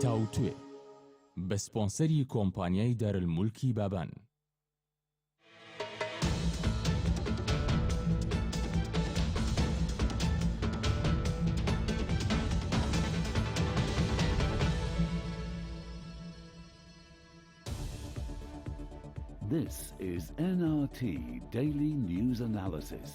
تاوتوێ بە سپۆنسەری کۆمپانیای دارالمولکی بابان. This is NRT Daily News Analysis.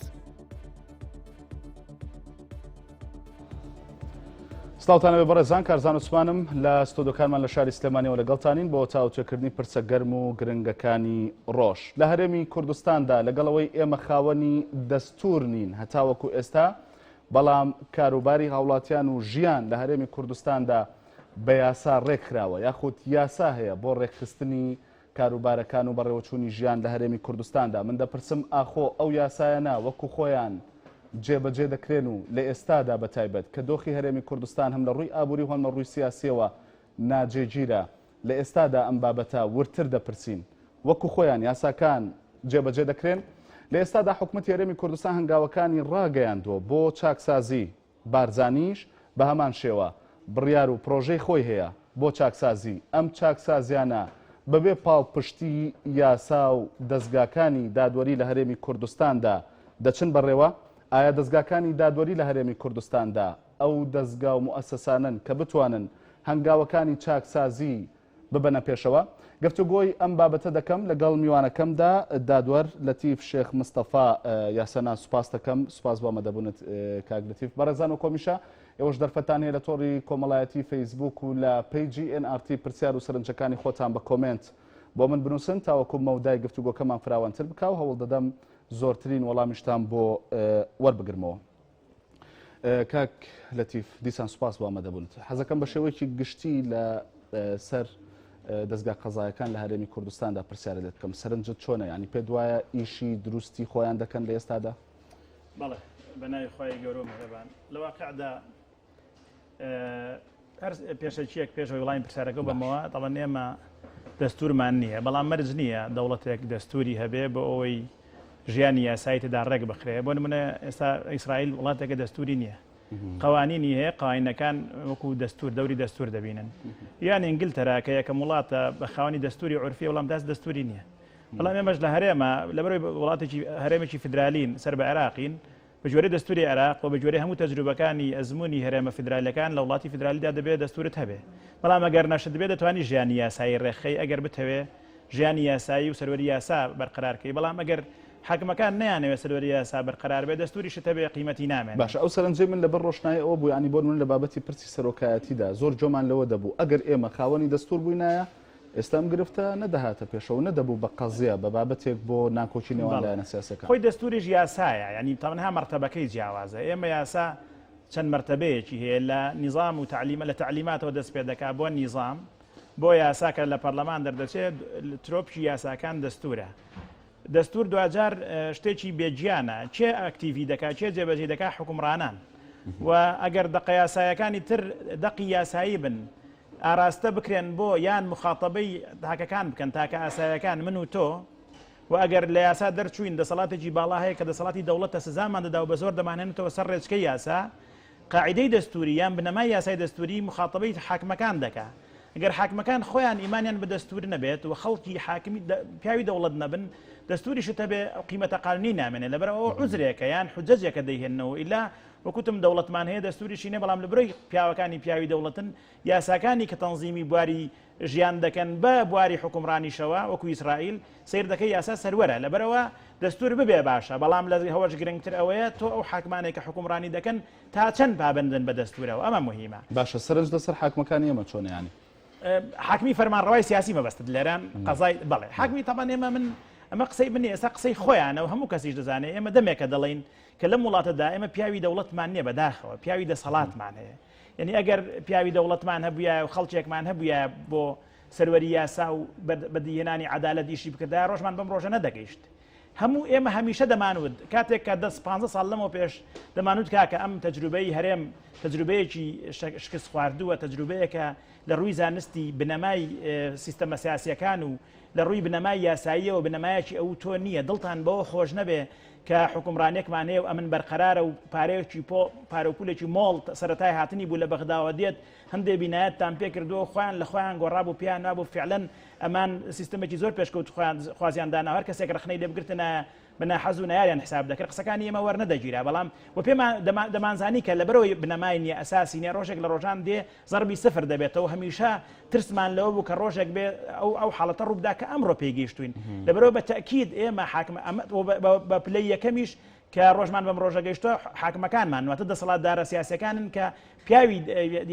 سڵاوتانە بێ بەڕێزان، کارزان عوسمانم لە ستۆدیۆکانمان لە شاری سلێمانیەوە لەگەڵتانین بۆ تاوتوێکردنی پرسە گەرم و گرنگەکانی ڕۆژ. لە هەرێمی کوردستاندا لەگەڵەوەی ئێمە خاوەنی دەستور نین هەتاوەکو ئێستا، بەڵام کاروباری هاوڵاتیان و ژیان لە هەرێمی کوردستاندا بە یاسا ڕێکخراوە، یاخود یاسا هەیە بۆ ڕێکخستنی کاروبارەکان و بەڕێوەچوونی ژیان لە هەرێمی کوردستاندا. من دەپرسم ئاخۆ ئەو یاسایانە وەکو خۆیان جێبەجێ دەکرێن و لە ئێستادا بەتایبەت کە دۆخی هەرێمی کوردستان هەم لە ڕووی ئابووری هەم لە ڕووی سیاسیەوە ناجێگیرە، لە ئێستادا ئەم بابەتە ورتر دەپرسین وەکو خۆیان یاساکان جێبەجێ دەکرێن. لە ئێستادا حکوومەتی هەرێمی کوردستان هەنگاوەکانی ڕاگەیاندووە بۆ چاکسازی بارزانیش بە هەمان شێوە بڕیار و پرۆژەی خۆی هەیە بۆ چاکسازی ئەم چاکسازیانە بەبێ پاڵپشتی یاسا و دەستگاکانی دادوەری لە هەرێمی کوردستاندا دەچن بەڕێوە. ئایا دەستگاکانی دادوەری لە هەرێمی کوردستاندا ئەو دەستگا و موئەسسەسانن کە بتوانن هەنگاوەکانی چاکسازی ببەنە پێشەوە؟ گفتوگۆی ئەم بابەتە دەکەم لەگەڵ میوانەکەمدا دادوەر لەتیف شێخ مستەفا یاسەنا. سوپاس دەکەم، سوپاس بۆ ئەمەدەبوونت کاک لەتیف. بەڕێزان و کۆمیشە، ئێوەش دەرفەتان هەیە لە تۆڕی کۆمەڵایەتی فەیسبوک و لە پیجی NRT پرسیار و سەرنجەکانی خۆتان بە کۆمنت بۆ من بنووسن تاوەکو مەودای گفتوگۆکەمان فراوانتر بکە و هەوڵ دەدەم زۆرترین وەڵامیشتان بۆ وەربگرمەوە. کاک لەتیف، دیسان سوپاس بۆ ئەمەدەبوونت. حەزەکەم بە شێوەیەکی گشتی لە سەر دەستگا قەزایەکان لە هەرێمی کوردستاندا پرسیارە لێت بکەم. سەرنجت چۆنە؟ ینی پێ دوایە ئیشی دروستی خۆیان دەکەن لە ئێستادا؟ بەڵێ، بەناوی خۆی گەورە و میهرەبان. لە واقعدا هەر پێشەکیەک پێشەوەی وەڵامی پرسیارەکە بەمەوە دەڵێن ئێمە دەستورمان نییە، بەڵام مەرج نییە دەوڵەتێک دەستوری هەبێ بۆ ئەوەی ژیانی یاسایی تێدا ڕێک بخرێ. بۆ نمونە ئێستا ئیسرائیل وڵاتێکە دەستوری نییە، قوانینی هەیە، قوانینەکان وەکو دەستور دەوری دەستور دەبینن. یان ئینگلتەرا کە یەکەم وڵاتە بە خاوەنی دەستوری عورفی، وەڵام دەست دەستوری نییە. بەڵام ئێمەش لە هەرێمە لەبەرەوەی وڵاتێکی هەرێمێکی فیدرالین سەر بە عێراقین، بە جوێرەی دەستوری عێراق و بە جوێرەی هەموو تەجروبەکانی ئەزمموی هەرێمە فیدرالیەکان لە وڵاتی فیدرالیدا دەبێت دەستورت هەبێ. بەڵام ئەگەر نەشت دەبێت دەتوانی ژیانی یاسایی ڕێخەی ئەگەر بتەوێ ژیانی یاسایی و سەروەری یاسا بەرقەرارکەی. بەڵام ئەگەر حاکمەکان نەیانەوێت سەروەری یاسا بەرقەرار بێت دەستوریشت هەبێ قیمەتی نامێن. باشە، ئەو سەرنجەی من لەبەر ڕۆشنایی ئەوە بوو، ینی بۆ من لە بابەتی پرسی سەرۆکایەتیدا زۆر جۆمان لەوە دەبوو ئەگەر ئێمە خاوەنی دەستور بووینایە ئێستام گرفتە نەدەهاتە پێشەوە، نەدەبوو بە قەزیە بە بابەتێک بۆ ناکۆچی نێوان لایەنە سیاسەکان. خۆی دەستوریش یاسایە، ینی تەنها مەرتەبەکەی جیاوازە. ئێمە یاسا چەند مەرتەبەیەکی هەیە لە نیظام و تعلیمە، لە تعلیماتەوە دەست پێ دەکات بۆ نیظام، بۆ یاساکە لە پەرلەمان دەردەچێت ترۆپشی یاساکان دەستورە. دەستور دوجار شتێکی بێجیانە، چێ ئاکتیڤی دەکات، چێ جێبەجێ دەکات حکومڕانان. و ئەگەر دەقە یاسایەکانی تر دەقی یاسایی بن، ئاراستە بکرێن بۆ یان مخاتەبەی تاکەکان بکەن تاکە ئاسایەکان من و تۆ، و ئەگەر لە یاسا دەرچوین دەسەڵاتێکی باڵا هەیە کە دەسەڵاتی دەوڵەتە سزامان دەدا و بە زۆر دەمانێنێتەوە سەر ڕێچکەی یاسا، قاعیدەی دەستوری یان بنەمای یاسای دەستوری مخاتەبەی حاکمەکان دەکات. ئەگەر حاکمەکان خۆیان ئیمانیان بە دەستور نەبێت و خەڵکی حاکمی پیاوی دەوڵەت نەبن، دەستوریشت هەبێ قیمەتە قانونی نامێنێت. لەبەرەوە عوزرێکە یان حجەجێکە دەیهێنەوە ئیلا وەکوتم دەوڵەتمان هەیە دەستوریشی نێ، بەڵام لەبەرەوەی پیاوەکانی پیاوی دەوڵەتن یاساکانی کە تەنزیمی بواری ژیان دەکەن بە بواری حکومڕانیشەوە وەکو ئیسرائیل سیر دەکەی یاسا سەروەرە. لەبەرەوە دەستور ببێ باشە، بەڵام لە هەوەش گرنگتر ئەوەیە تۆ ئەو حاکمانێک کە حکومڕانی دەکەن تا چەند پابندن بە دەستورەوە. ئەمە مهمە. باشە، سەرنج لەسەر حاکمەکانی ئێمە چۆنە؟ ینی حاکمی فەرمانڕەوای سیاسی مەبەستت لێران قەزای بەڵێ حاکمی تەبان ئێمە من ئەمە قسەی بنێ ئێستا قسەی خۆیانەوە هەموو کەسیش دەزانێت. ئێمە دەمێکە دەڵێن کە لەم وڵاتەدا ئێمە پیاوی دەوڵەتمان نییە بەداخەوە، پیاوی دەسەڵاتمان هەیە. یعنی ئەگەر پیاوی دەوڵەتمان هەبووە و خەڵکێکمان هەبووە بۆ سەروەری یاسا و بەدیهێنانی عەدالەت ئیشی بکردا، ڕۆژمان بەم ڕۆژە نەدەگەیشت. هەموو ئێمە هەمیشە دەمانوت کاتێک کە 10-15 ساڵ لەمەوە پێش دەمانوت کاکە ئەم تەجروبەی هەرێم تەجروبەیەکی شکست خواردووە، تەجروبەیەکە لە ڕووی زانستی بنەمای سیستەمە سیاسیەکان و لە ڕووی بنەمای یاساییە و بنەمایەکی ئەو تۆ نییە دڵتان بەوە خۆش نەبێ کە حکومڕانێکمان هەیە و ئەمن بەرقەرارە و پارەیەکی پارەکولێکی مۆڵ سەرەتای هاتنی بوو لە بەغداوە دێت هەندێک بینایەتتان پێ کردووە خۆیان لە خۆیان گۆڕابوو پیان نابوو فعلەن ئەمان سیستەمێکی زۆر پێشکەوت خوازیاندانا هەر کەسێک ڕخنەی لێ بگرتنە بنا حەز و نایاریان حساب دەکرد قسەکانی ئێمە وەرنەدەگیرا بەڵام و پێمان دەمانزانی کە لەبەرەوەی بنەمای نیە ئەساسی نیە ڕۆژێک لە ڕۆژان دێ زەربی سفر دەبێتەوە هەمیشە ترسمان لەوە بوو کە ڕۆژێک بێ ئەو حاڵەتە ڕووبدا کە ئەمڕۆ پێگەیشتوین لەبەرەوە بە تەکید ئێمە حاکم بە پلەی یەکەمیش کە ڕۆژمان بەم ڕۆژە گەیشتووە حاکمەکانمان واتە دەسەڵاتدارە سیاسەکانن کە پیاوی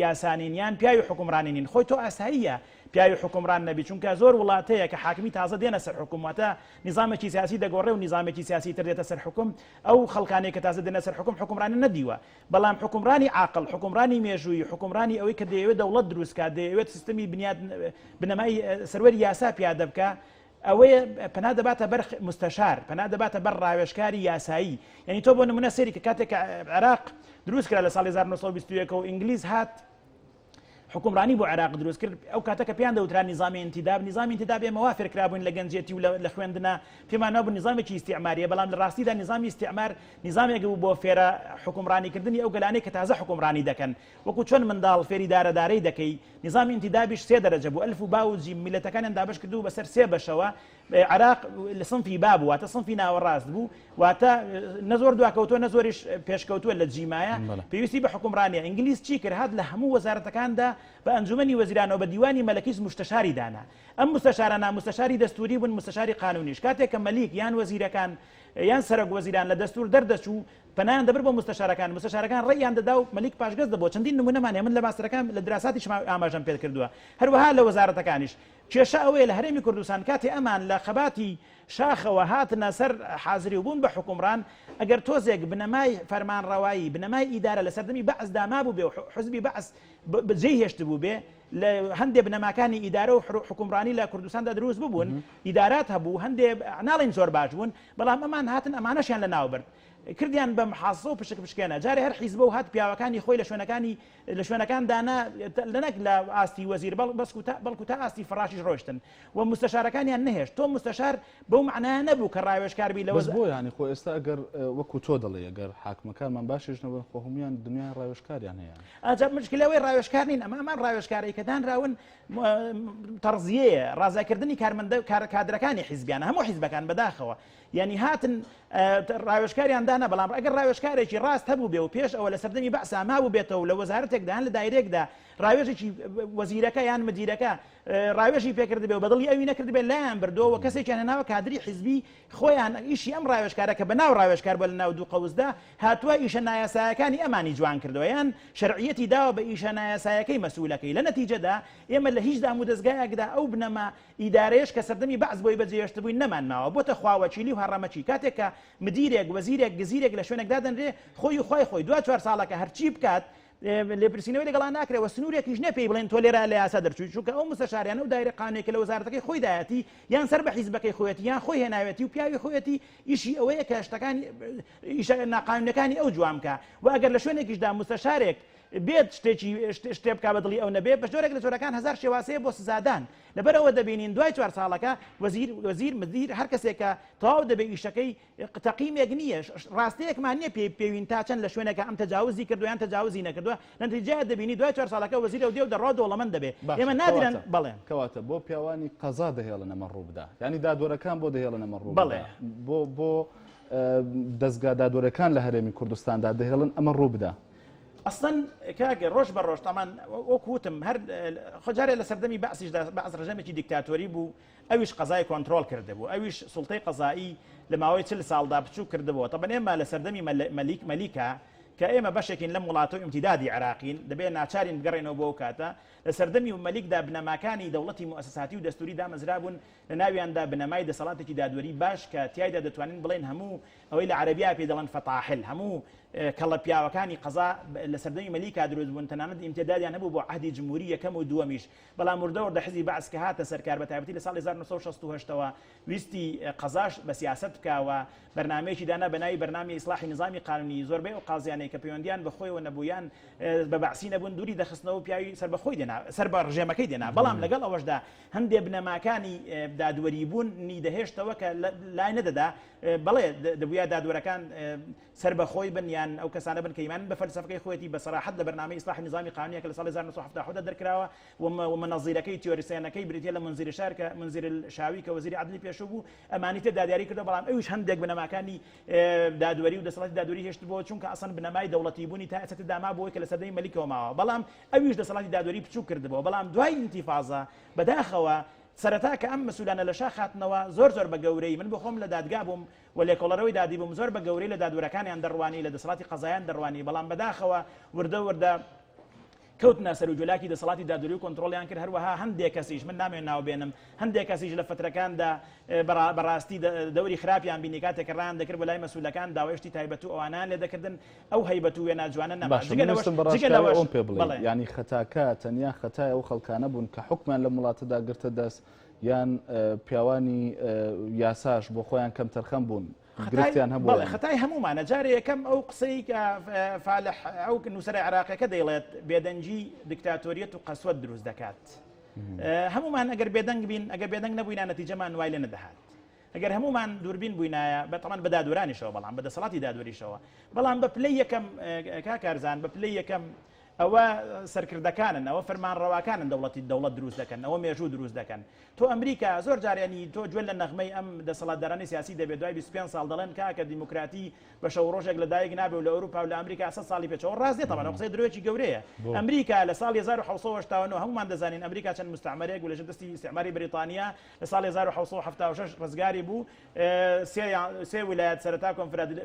یاسانینیان پیاوی حکومڕانینین خۆی تۆ ئاساییە پیاوی حکومڕان نەبی چونکە زۆر وڵاتەیە کە حاکمی تازە دێنە سەر حکوومەتە نظامێکی سیاسی دەگۆڕێ و نظامێکی سیاسی تر دێتە سەر حکوم ئەو خەڵکانێک کە تازە دێنە سەر حکوم حکومڕانی نەدیوە بەڵام حکومڕانی عاقڵ حکومڕانی مێژووی حکومڕانی ئەوەی کە دەیەوێت دەوڵەت دروستکات دەیەوێت سیستەمی بنەمای سەروەری یاسا پیادە بکە ئەوەیە پەنا دەباتە بەر مستەشار پەنا دەباتە بەر ڕاوێژکاری یاسایی یعنی تۆ بۆ نمونە سەیری کە کاتێک عێراق دروست کرا لە ساڵی 1920 و ئینگلیز هات حکومڕانی بۆ عێراق دروست کرد ئەو کاتەکە پیان دەوترا نظامی انتداب نظامی انتداب ئێمە وا فێرکرابووین لە گەنجێتی و لە خوێندنە پێمان نابوو نظامێکی ئیستیعماریە بەڵام لە ڕاستیدا نظامی ئیستیعمار نظامێک بوو بۆ فێرە حکومڕانیکردنی ئەو گەلانەی کە تازە حکومڕانی دەکەن وەکو چۆن منداڵ فێری دارەدارەی دەکەی نظامی انتدابیش 3 دەرەجە بوو ئەلف و با و جیم میلەتەکانیان دابش کردو بەسەر 3 بەشەوە عراق لە صنفی با بوو واتە صنفی ناوەڕاست بوو واتە نەزۆر دواکەوتووە نەزۆریش پێشکەوتووە لە جیمایە پێویستی بە حکومڕانیە ئینگلیز چی کرد هات لە هەموو وەزارەتەکاندا بە ئەنجومەنی وەزیرانەوە بە دیوانی مەلەکیس مستەشاری دانا ئەم مستەشارانە مستەشاری دەستوری بوون مستەشاری قانونیش کاتێک کە مەلیک یان وەزیرەکان یان سەرۆک وەزیران لە دەستور دەردەچوو پەنایان دەبر بۆ مستەشارەکان ڕێیان دەدا و مەلیک پاشگەز دەبوو چەندین نمونەمانێ من لە ماستەرەکان لە دراساتیش ئاماژەم پێ کردووە هەروەها لە وەزارەتەکانیش کێشە ئەوەیە لە هەرێمی کوردستان کاتێ ئەمان لە خەباتی شاخەوە هاتنە سەر حازری و بوون بە حکومڕان ئەگەر تۆزێک بنەمای فەرمانڕەوایی بنەمای ئیدارە لە سەردەمی بەعز داما بوو بێ و حزبی بەعز بەجێی هێشت بوو بێ لە هەندێک بنەماکانی ئیدارە و حکومڕانی لە کوردستاندا دروست ببوون ئیدارات هەبوو هەندێک ناڵین زۆر باش بوون بەڵام ئەمان هاتن ئەمانەشیان لە ناوبرد کردیان بە محاسە و پشکێنە جارێ هەر حیزب و هات پیاوەکانی خۆی لە شوێنەکان دانا لەنەک لە ئاستی وەزیر بەڵکو تا ئاستی فڕاشیش ڕۆشتن و مستەشارەکانیان نەهێشت تۆ مستەشار بەو معنایە نەبوو کە ڕاوێژکاربی لەوە بۆ ینی خۆ ئێستا ئەگەر وەکو تۆ دەڵێ ئەگەر حاکمەکانمان باشێژنەوە خۆ هەمویان دنیای ڕاوێژکاریان هەیە ئەجا مشکلەوەی ڕاوێژکار نین ئەمان ڕاوێژکاری کە دانراون تەرزیەیە ڕازاکردنی کادرەکانی حیزبیانە هەموو حیزبەکان بەداخەوە یعنی هاتن ڕاوێژکاریان دانا بەڵام ئەگەر ڕاوێژکارێکی ڕاست هەبوو بێ و پێش ئەوە لە سەردەمی بەعسا مابوو بێتەوە لە وەزارەتێکدا لە دایرێکدا ڕاوێژێکی وەزیرەکە یان مدیرەکە ڕاوێژی پێکرد بێ و بەدڵی ئەوی نەکرد بێ لایان بردەوە کەسێکیان هێناوە کادری حیزبی خۆیان ئیشی ئەم ڕاوێژکارەکە بەناو ڕاوێژکار بۆ لە ناو دوو قەوزدا هاتووە ئیشە نایاسایەکانی ئەمانی جوان کردەوە یان شەرعیەتی داوە بە ئیشە نایاسایەکەی مەسوولەکەی لە نەتیجەدا ئێمە لە هیچ دام و دەستگایەکدا ئەو بنەما ئیدارەیەش کە سەردەمی بەعز بۆی بەجێهێشت بووین نەمانماوە بۆتە خواوەچیلی و هەڕەمەچی کاتێک کە مدیرێک وەزیرێک گزیرێک لە شوێنێکدا دەنرێ خۆی دو 4 ساڵەکە هەرچی بکات لێپرسینەوەی لەگەڵان ناکرێت وە سنوورێکیش نەپێی بڵێن تۆ لێرە لە یاسا دەرچووی چونکە ئەو مستەشاریانە و دایرە قانونێکی لە وەزارەتەکەی خۆی دایەتی یان سەر بە حیزبەکەی خۆیەتی یان خۆی هێناوێتی و پیاوی خۆیەتی ئیشی ئەوەیە کە شتەکانی ئیشە ناقانونەکانی ئەو جوان بکە و ئەگەر لە شوێنێکیشدا مستەشارێک بێت شتێ بکا بەدڵی ئەو نەبێ بە جۆرێک لە جۆرەکان هزار شێواسەیە بۆ سزادان لەبەرەوە دەبینین دوای 4 ساڵەکە وەزیر مدیر هەر کەسێکە تەواو دەبێ ئیشەکەی تەقیمێک نییە ڕاستەیەکمان نییە پێوین تا چەند لە شوێنەکە ئەم تەجاوزی کردو یان تەجاوزی نەکردووە نەتیجەیە دەبینی دوای 4 ساڵەکە وەزیر و دێ و دەڕۆ دەوڵەمەند دەبێ ئێمە نادرێن بەڵێ کەواتە بۆ پیاوانی قەزا دەهێڵن ئەمە ڕوو بدا ینی دادوەرەکان بۆ دەهێڵن ئەمە ڕوو بڵێ بۆ دەستگا دادوەرەکان لە هەرێمی کوردستاندا دەهێڵن ئەمە ڕوو بدا ئەسڵەن کاگە ڕۆژ بە ڕۆژ تامان وەکوتم هەر خۆجارێ لە سەردەمی بەعسیشدا بەعس ڕژەمێکی دیکتاتۆری بوو ئەویش قەزای کۆنتڕۆل کردبوو ئەویش سوڵتەی قەزایی لە ماوەی 40 ساڵدا بچوو کردبەوە تەبەن ئێمە لە سەردەمی مەلیکە کە ئێمە بەشێکین لەم وڵاتە و ئیمتیدادی عراقین دەبێت ناچارین بگەڕێنەوە بۆ کاتە لە سەردەمی مەلیکدا بنەماکانی دەوڵەتی مؤسساتی و دەستوری دامەزرابوون لە ناویاندا بنەمای دەسەڵاتێکی دادوەری باش کە تیایدا دەتوانین بڵێن هەموو ئەوەی لە عەرەبیا پێ دەڵێن فەتاحل هەموو کەڵە پیاوەکانی قەزا لە سەردەمی مەلیکا دروست بوون تەنانەت ئیمتدادیان هەبوو بۆ عهدی جمهوری یەکەم و دووەمیش بەڵام وردەوردە حزبی بەعس کە هاتە سەرکار بە تایبەتی لە ساڵی 1968ەوە ویستی قەزاش بە سیاست بکاوە بەرنامەیەکی دانا بەناوی بەرنامی ئیسلاحی نظامی قانونی زۆربەی ئەو قازیانەی کە پەیوەندیان بەخۆیەوە نەبوویان بە بەعسی نەبوون دووری دەخستنەوە پیاوی سەر بەخۆی دێنا سەر بە ڕژێمەکەی دێنا بەڵام لەگەڵ ئەوەشدا هەندێک بنەماکانی دادوەری بوون دەهێشتەوە کە لای نەدەدا بەڵێ دەبووە دادوەرەکان سەر بەخۆی بن یان ئەو کەسانە بن کە ئیمان بە فەلسەفەکەی خۆیەتی بەسەراحەت لە بەرنامەی ئیسلاحی نظامی قانونیە کە لە ساڵی 1970 دەرکراوە و منەظیرەکەی تیۆریسیانەکەی بریتیە لە منزیر شار کە منزیر شاوی کە وەزیری عەدلی پێشوو بوو ئەمانی تێ دادیاری کردو بەڵام ئەویش هەندێک بنەماکانی دادوەری و دەسەڵاتی دادوەری هێشت بۆ چونکە ئەسڵ بنەمای دەوڵەتی بوونی تا ئێستا داما بۆی کە لە سەردەمی مەلیکەوە ماوە بەڵام ئەویش دەسەڵاتی دادوەری بچوو کردبەوە بەڵام دوای ئینتیفاضە بەداخەوە سەرەتا کە ئەم مەسولانە لە شا خاتنەوە زۆر بە گەورەی من بۆ خۆم لە دادگا بووم و لێکۆڵەرەوەی دادی بووم زۆر بە گەورەی لە دادوەرەکانیان دەڕوانی لە دەسەڵاتی قەزایان دەڕوانی بەڵام بەداخەوە وردە کەوتنە سەر و جولاکی دەسەڵاتی دادوەری و کۆنتڕۆڵیان کرد هەروەها هەندێک کەسیش من نامێن ناوبێنم هەندێک کەسیش لە فترەکاندا بەڕاستی دەوری خراپیان بینی کاتێک کە ڕان دەکرد بە لای مەسوولەکان داوایشتی تایبەت و ئەوانان لێ دەکردن ئەو هەیبەت و وێنە جوانە نەباشم پێ بڵێ ینی خەتاکە تەنیا خەتای ئەو خەڵکانە بوون کە حکمان لە وڵاتەدا گرتە دەست یان پیاوانی یاساش بۆ خۆیان کەم تەرخەم بوون گرفتیان هەبوو خەتای هەمومانە جارێ یەکەم ئەو قسەی کە فالح ئەو نووسەرای عراقەکە دەیڵێت بێدەنگی دیکتاتۆریەت و قەسوەت دروست دەکات هەمومان ئەگەر بێدەنگ بین ئەگەر بێدەنگ نەبووینە نەتیجەمان وای لێ نەدەهات ئەگەر هەمومان دووربین بووینایە بەتەمان بە دادوەرانیشەوە بەڵام بە دەسەڵاتی دادوەریشەوە بەڵام بە پلەی یەکەم کاکارزان بە پلەی یەکەم ئەوە سەرکردەکانن ئەوە فەرمانڕەواکانن دەوڵەت دروست دەکەن ئەوە مێژوو دروست دەکەن تۆ ئەمریکا زۆر جارێنی تۆ گوێ لە نەغمەی ئەم دەسەڵاتدارانی سیاسی دەبێت دوای 25 ساڵ دەڵێن کاکە دیموکراتی بە شەو ڕۆژێک لە دایک نابێ و لە ئەوروپا و لە ئەمریکا 100 ساڵی پێچەوە ڕاست دێت تەمەن قسەی درۆیەکی گەورەیە ئەمریکا لە ساڵی 1970 هەمومان دەزانین ئەمریکا چەند مستعمەرێک و لەژێر دەستی استعماری بریتانیا لە ساڵی 1976 ڕزگاری بوو سێ ویلایەت سەرەتا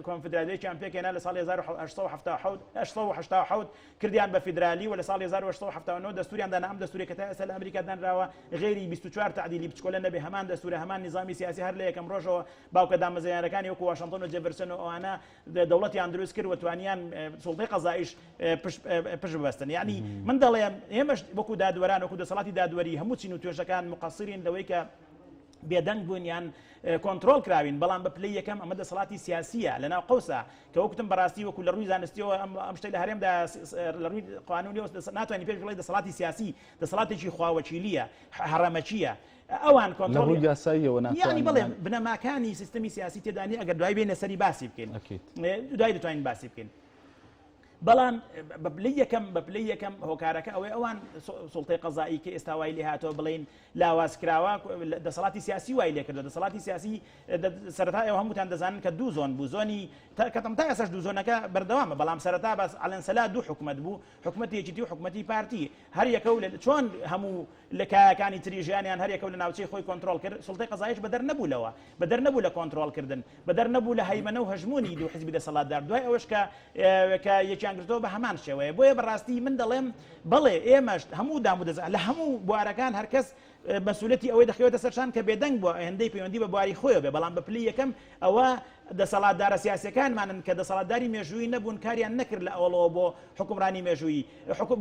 کۆنفدرالێکیان پێکێنا لە ساڵی 1970 کردیان بە فیدرالی و لە ساڵی 1970 دەستوریان دانا ئەم دەستوری کە تا ئێستا لە ئەمریکا دانراوە غێری 24 تعدیلی بچکۆلە نەبێ هەمان دەستورە هەمان نظامی سیاسی هەر لە یەکەم ڕۆژەوە باوکە دامەزرێنەرەکانی وەکو واشنتن و جێفرسن و ئەوانە دەوڵەتیان دروست کرد و توانیان سوڵتەی قەزاییش پشت ببەستن یعنی من دەڵێم ئێمەش وەکو دادوەران وەکو دەسەڵاتی دادوەری هەموو چین و توێژەکان مقەسرین لەوەی کە بێدەنگ بوون یان کۆنتڕۆڵ کراوین بەڵام بە پلەی یەکەم ئەمە دەسەڵاتی سیاسیە لەناو قەوسە کە وەکتم بەڕاستی وەکو لە ڕووی زانستیەوە ئەم شتەی لە هەرێمدا لە ڕووی قانونی ناتوانانی پێش بڵێ دەسەڵاتی سیاسی دەسەڵاتێکی خواوەچیلیە هەرەمەچیە ئەوان کۆنتڕۆڵ یاساییەوە ینی بڵێم بنەماکانی سیستەمی سیاسی تێدانی ئەگەر دوای بێنە سەری باسی بکەین دوای دەتوانین باسی بکەین بەڵام بە پلەی یەکەم هۆکارەکە ئەوەی ئەوان سوڵتەی قەزایی کە ئێستا وای لێ هاتەوە بڵین لاوازکراوە دەسەڵاتی سیاسی وای لێ کردو دەسەڵاتی سیاسی سەرەتا ئێوە هەمووتان دەزانن کە دوو زۆن بوو زۆنی کەتەم تا ئێساش دوو زۆنەکە بەردەوامە بەڵام سەرەتا بەس ئەلەنسەلا دوو حکومەت بوو حکومەتی یەکیتی و حکومەتی پارتی هەر یەکە چۆن هەموو لە کایەکانی تریژیانیان هەر یەکە لە ناوچەی خۆی کۆنتڕۆڵ کرد سوڵتەی قەزاییش بەدەر نەبوو لە کۆنتڕۆڵکردن بەدەر نەبوو لە هەیمەنە و هەژمونی دوو حیزبی دەسەڵاتدار دوای ئەوەش کە یەکیان گرتەوە بە هەمان شێوەیە بۆیە بەڕاستی من دەڵێم بەڵێ ئێمەش هەموو دامودەزان لە هەموو بوارەکان هەرکەس مەسوولەتی ئەوەی دەخەوێتە سەرشان کە بێدەنگ بۆ هەندەی پەیوەندی بە بواری خۆیەوە بێ بەڵام بە پلەی یەکەم ئەوە دەسەڵاتدارە سیاسەکانمانن کە دەسەڵاتداری مێژووی نەبوون کاریان نەکرد لە ئەوڵەوە بۆ حکومڕانی مێژووی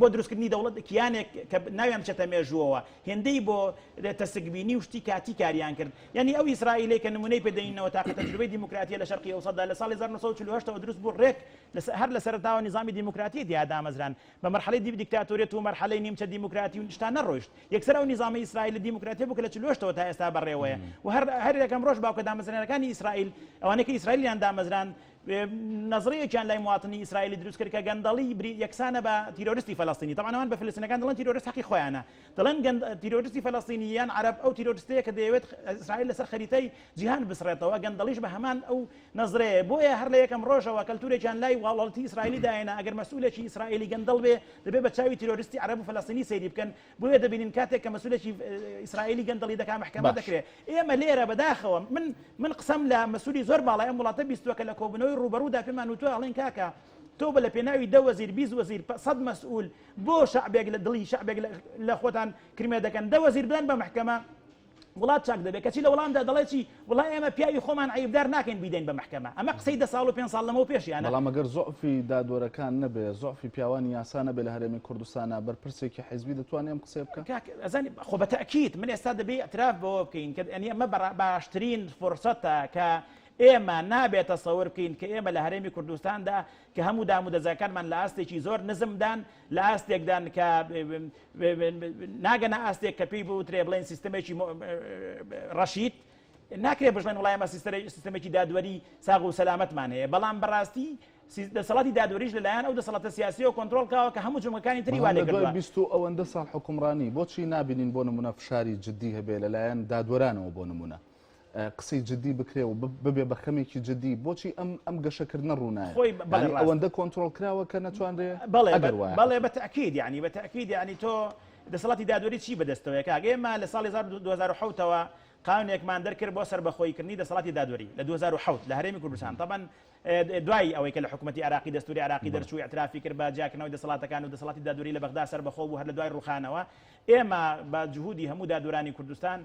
بۆ دروستکردنی دەوڵەت کیانێک کە ناویان بچێتە مێژووەوە هێندەی بۆ تەسەگبینی و شتی کاتی کاریان کرد یعنی ئەو ئیسرائیلەی کە نمونەی پێدەینەوە تاقە تەجروبەی دیموکراتیە لە شەرقی ئەوسەدا لە ساڵی 1948 دروست بوو ڕێک هەر لە سەرەتاوە نظامی دیموکراتی دامەزران بە مەرحەلەی دیکتاتۆریەت و مەرحەلەی نیمچە دیموکراتی و شتان نەڕۆیشت یەکسەر ئەو نظامی ئیسرائیل دیموکراتی بوو کە لە 48 تا ئێستا بەڕێوەیە و هەر یەکەم ڕۆژ باوکە دامەزرێنەرەکانی ئیسرائیل ئەوانەی کە ئیسرائیلیان دامەزران نظریەکیان لای مواطنی ئیسرائیلی دروست کرد کە گەندەڵی یەکسانە بە تیرۆریستی فەلەستینی طبعا ئەوان بە فلستینەکان دەڵێن تیرۆریست حەقی خۆیانە دەڵێن تیرۆریستی فەلەستینیان عەرەب ئەو تیرۆریستەیە کە دەیەوێت ئیسرائیل لەسەر خەریتەی جیهان بسڕێتەوە گەندەڵیش بە هەمان ئەو نظرەیە بۆیە هەر لە یەکەم ڕۆژەوە کەلتورێکیان لای وڵاتی ئیسرائیلی داهێنا ئەگەر مەسئولێکی ئیسرائیلی گەندەڵ بێ دەبێت بە چاوی تیرۆریستی عەرەب و فەلەستینی سەیری بکەن بۆیە دەبینین کاتێک کە مەسئولێکی ئیسرائیلی گەندەڵی دەکا محکەمە دەکرێت ئێمە لێرە بەداخەوە من قسەم لە مەسئولی زۆر باڵای ئەم وڵاتە بیستووە کە لە کۆبوونەوەی ڕوبەڕوودا پێمان وتووە ئەڵێن کاکە تۆ بە لە پێناوی 10 وەزیر 20 وەزیر 100 مەسئول بۆ شعبێک لە دڵی شعبێک لە خۆتان کرمێ دەکەن 10 وەزیر بدەن بە محکەمە وڵات چاک دەبێت کەچی لە وەڵامدا دەڵێکی وڵای ئێمە پیاوی خۆمان عیبدار ناکەین بیدەین بە محکەمە ئەمە قسەی 10 ساڵ و 5 ساڵ لەمەوە پێشیانە بەڵام ئەگەر زۆعفی دادوەرەکان نەبێ زۆعفی پیاوانی یاسا نەبێ لە هەرێمی کوردستانە بەرپرسێکی حیزبی دەتوانێت ئەم قسە بکە ئەزانی خۆ بەتەکید من ئێستا دەبێ ئەتراف بەوە بکەین کە ئەنی ئەمە باشترین فرسەتە کە ئێمە نابێتە سەور بکەین کە ئێمە لە هەرێمی کوردستاندا کە هەموو دامودەزەکانمان لە ئاستێکی زۆر نزمدان لە ئاستێکدان کە ناگەنە ئاستێک کە پێی بوترێ بڵێن سیستەمێکی ڕەشید ناکرێت بژڵێن وڵای ئەمە سیستەمێکی دادوەری ساغ و سەلامەتمان هەیە بەڵام بەڕاستی دەسەڵاتی دادوەریش لەلایەن ئەو دەسەڵاتە سیاسی و کۆنتڕۆڵ کاوە کە هەموو جمەکانی تری وا لێکردووە 20 ئەوەندە ساڵ حکومڕانی بۆچی نابینین بۆ نمونە فشاری جدی هەبێ لەلایەن دادوەرانەوە بۆ نمونە قسەی جدی بکرێ و ببێ بە خەمێکی جدی بۆچی ئەم گەشەکردنە ڕوونایە ئەوەندە کۆنتڕۆڵ کراوە کە نەتوانرێ بەڵێ بەتەکید یعنی تۆ دەسەڵاتی دادوەری چی بەدەستەوە کاک ئێمە لە ساڵی 2007ەوە قانونێکمان دەرکرد بۆ سەربەخۆیکردنی دەسەڵاتی دادوەری لە 2007 لە هەرێمی کوردستان طبعا دوای ئەوەی کە لە حکوومەتی عراقی دەستوری عراقی دەرچووی اعترافی کرد بە جیاکردنەوەی دەسەڵاتەکان و دەسەڵاتی دادوەری لە بەغدا سەربەخۆ بوو هەر لە دوای ڕوخانەوە ئێمە بە جهودی هەموو دادوەرانی کوردستان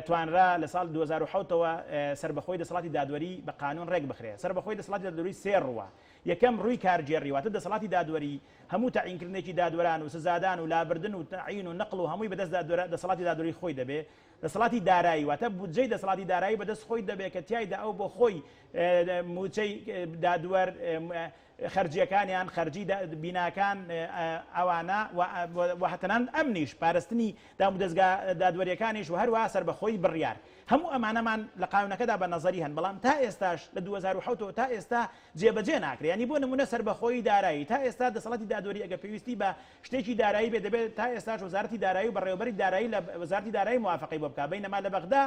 توانرا لە ساڵ 2007ەوە سەربەخۆی دەسەڵاتی دادوەری بە قانون ڕێک بخرێ سەربەخۆی دەسەڵاتی دادوەری سێ ڕووە یەکەم ڕووی کارجێڕی واتە دەسەڵاتی دادوەری هەموو تاعینکردنێکی دادوەران و سزادان و لابردن و تعین و نقل و هەمووی بەدەست دەسەڵاتی دادوەری خۆی دەبێ دەسەڵاتی دارایی واتە بودجەی دەسەڵاتی دارایی بەدەست خۆی دەبێت کە تیایدا ئەو بۆ خۆی موچەی دادوەر خەرجیەکانیان خەرجی بیناکان ئەوانە وحتەنان ئەمنیش پارستنی دامودەستگا دادوەریەکانیش و هەروە سەربەخۆی بڕیار هەموو ئەمانەمان لە قانونەکەدا بە نەزەری هەن بەڵام تا ئێستاش لە 2007 تا ئێستا جێبەجێ ناکرێ ینی بۆ نمونە سەربەخۆی دارایی تا ئێستا دەسەڵاتی دادوەری ئەگە پێویستی بە شتێکی دارایی بێ دەبێت تا ئێستاش وەزارەتی دارایی و بەڕێوەبەری دارایی لە وەزارەتی دارایی موافقەی بۆ بکات بەینەما لە بەغدا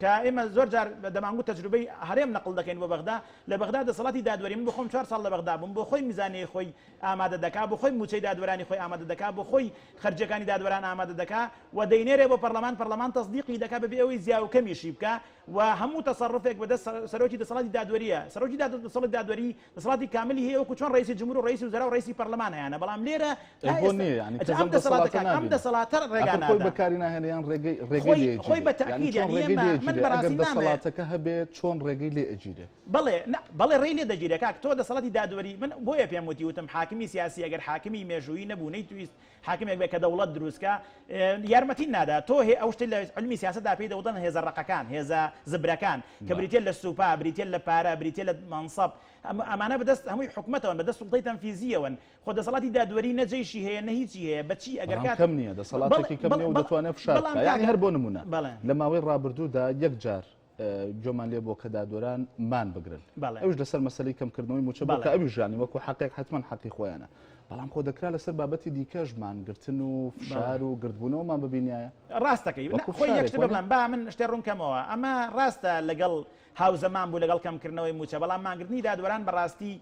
کە ئێمە زۆر جار دەمانگوت تەجروبەی هەرێم نەقل دەکەین بۆ بەغدا لە بەغدا دەسەڵاتی دادوەری من بۆ خۆم 4 ساڵ لە بەغدا بووم بۆ خۆی میزانەی خۆی ئامادە دەکا بۆ خۆی موچەی دادوەرانی خۆی ئامادە دەکا بۆ خۆی خەرجەکانی دادوەران ئامادە دەکا و دەینێرێ بۆ پەرلەمان تەصدیقی دەکا بەبێ ئەوەی زیا و کەمیشی بکە و هەموو تەسەڕفێک بەدەست سەرۆکی دەسەڵاتی دادوەریە سەرۆکی دەسەڵاتی دادوەری دەسەڵاتی کاملی هەیە وەکو چۆن ڕئیسی جمهور و ڕئیسی وزرا و ڕئیسی پەرلەمان هەیەە بەڵام لێرە ئەم دەسەڵاتە ڕێگا خۆی بەکاری ناهێنیان ڕێگەی خۆی بەتەکید من بەڕاستی دەسەڵاتەکە هەبێت چۆن ڕێگەی لێ ئەگیرێ بەڵێ ڕێی لێ دەگیرێ کاک تۆ دەسەڵاتی دادوەری من بۆیە پێم وتم حاکمی سیاسی ئەگەر حاکمی مێژووی نەبوو نەیتویست حاکمێک بێت کە دەوڵەت دروستکە یارمەتی نادا تۆ ئەو شتێ لە علمی سیاسەتدا پێی دەوڵەن هێزە ڕقەکان هێزە زبرەکان کە بریتێت لە سوپا بریتێت لە پارە بریتێت لە مەنسەب ئەمانە بەدەست هەمووی حکومەتەوەن بەدەست سوڵتەی تەنفیزیەوەن خۆ دەسەڵاتی دادوەری نەجێیشی هەیە نە هیچی هەیە بەچی ئەگەر کەم نییە دەسەڵاتێکی کەم نیە و دەتوانێت فشار یعنی هەر بۆ نمونە لە ماوەی ڕابردوودا یەک جار جۆمان لێ بۆ کە دادوەران مان بگرن ئەوش لەسەر مەسەلەی کەمکردنەوەی موچە بۆ کە ئەوی ژانی وەکو حەقێک حتمما حەقی خۆیانە بەڵام خۆ دەکرا لەسەر بابەتی دیکەش مانگرتن و فشار و گردبوونەوەمان ببینایە ڕاستەکەی خۆی یەکشت بڵێم با من شتێ ڕوونکەمەوە ئەمە ڕاستە لەگەڵ هاوزەمان بوو لەگەڵ کەمکردنەوەی موچە بەڵام مانگرتنی دادوەران بەڕاستی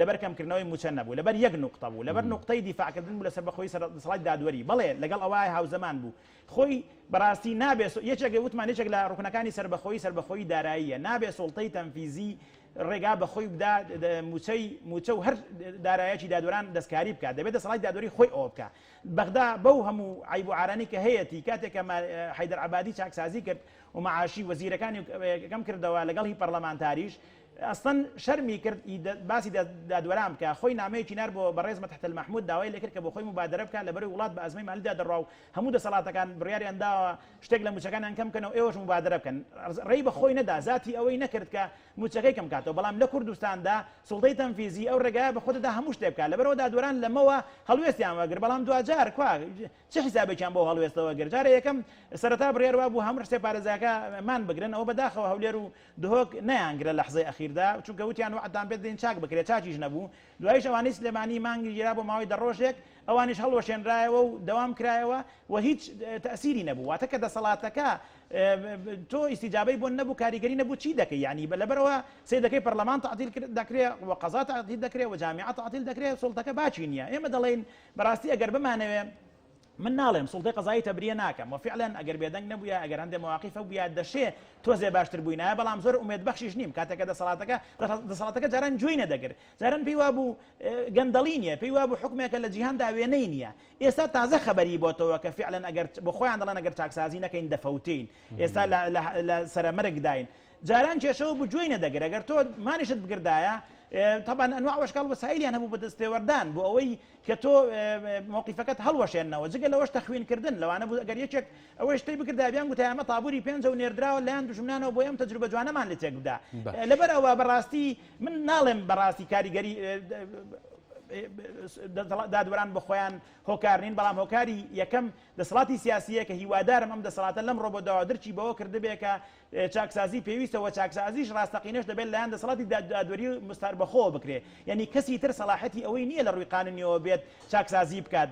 لەبەر کەمکردنەوەی موچە نەبوو لەبەر یەک نوقطە بوو لەبەر نوقطەی دیفاعکردن بوو لەسەر بەخۆی دەسەڵاتی دادوەری بەڵێ لەگەڵ ئەوای هاوزەمان بوو خۆی بەڕاستی نابێت یەکێک وتمان یەکێک لە ڕوکنەکانی سەربەخۆی داراییە نابێت سوڵتەی تەنفیزی ڕێگا بەخۆی بدا موچە و هەر دارایەکی دادوەران دەستکاری بکات دەبێت دەسەڵاتی دادوەری خۆی ئەوە بکە بەغدا بەو هەموو عیب و عارانی کە هەیەی کاتێک کە حەیدەر عەبادی چاکسازی کرد و معاشی وەزیرەکانی کەم کردەوە لەگەڵ هی پەرلەمانتاریش ئەستەن شەرمی کرد باسی دادوەران بکە خۆی نامەیەکی نار بۆ بەڕێز مەتحت المەحمود داوای لەکرد کە بۆ خۆی مبادرە بکات لەبەرەوەی وڵات بە ئەزمەی مالیدا دەڕوا و هەموو دەسەڵاتەکان بڕیاریان داوە شتێک لە موچەکانیان کەم بکەنەوە ئێوەش مبادرە بکەن ڕێی بە خۆی نەدا زاتی ئەوەی نەکرد کە موچەکەی کەم کاتەوە بەڵام لە کوردستاندا سوڵتەی تەنفیزی ئەو ڕێگایە بە خۆدەدا هەموو شتێ بکات لەبەرەوە دادوەران لەمەوە هەڵوێستیان وەگر بەڵام دوجار کوا چه حسابێکیان بۆ هەڵوێستەوە گر جارە یەکەم سەرەتا بڕیاروا بوو هەموو شتێ پارێزاکە مان بگرن ئەوە بەداخەوە هەولێر و دهۆک نەیانگرە لە لەحزەی ئەخیردا چونکە وتیان وعدتان پێ دێن چاک بکرێت چاکیش نەبوو دوایش ئەوانەی سلێمانی مانگی گیرا بۆ ماوەی دەڕۆژێک ئەوانیش هەڵوەشێنرایەوە و دەوام کرایەوە و هیچ تەسیری نەبوو واتە کە دەسەڵاتەکە تۆ ئیسیجابەی بۆ نەبوو کاریگەری نەبوو چی دەکەی یعنی لەبەرەوە سێدەکەی پەرلەمان تعتیل دەکرێت و قەزا تعتیل دەکرێت و جامیعە تعتیل دەکرێت سوڵتەکە باچی نییە ئێمە دەڵێن بەڕاستی ئەگەر بمانەوێ من ناڵێم سڵتەی قەزایی تەبریە ناکەم و فعلەن ئەگەر بێدەنگ نەبووە ئەگەر هەندێک مواقیفە بووە دەشێ تۆزێ باشتر بووینایە بەڵام زۆر ئومێد بەخشیش نیم کاتێکە دەسەڵاتەکە جاران جوێی نەدەگرت جاران پێی وابوو گەندەڵی نییە پێی وابوو حکومێکە لە جیهاندا وێنەی نییە ئێستا تازە خەبەری بۆتەوە کە فعلەن ئەگەر بۆ خۆیان دەڵێن ئەگەر چاکسازی نەکەین دەفەوتین ئێستا لە سەرمەرگ داین جاران کێشەوە بوو جوێی نەدەگرێت ئەگەر تۆ مانیشت بگردایە طبعا انواع واشكال وسائل هەبوو بە دەستێوەردان بۆ ئەوەی کە تۆ موقیفەکەت هەڵوەشێنەوە جگە لەوەش تەخوینکردن لەوانە بوو ئەگەر یەکێک ئەوەی شتەی بکردابیان گوتە ئەمە تابووری پێنج و نێردراوە لایەن دوژمنانەوە بۆ ئەم تەجروبە جوانەمان لە تێک بدا لەبەر ئەوە بەڕاستی من ناڵێم بەڕاستی کاریگەری دادوەران بە خۆیان هۆکارنین بەڵام هۆکاری یەکەم دەسەڵاتی سیاسیە کە هیوادارم ئەم دەسەڵاتە لەم ڕۆ بۆ داوادرچی بەوە کردبێ کە چاکسازی پێویستەوە چاکسازیش ڕاستەقینەش دەبێت لایەن دەسەڵاتی دادوەری مستار بەخۆ بکرێ یعنی کەسی تر سەلاحەتی ئەوەی نییە لە ڕووی قانونیەوە بێت چاکسازی بکات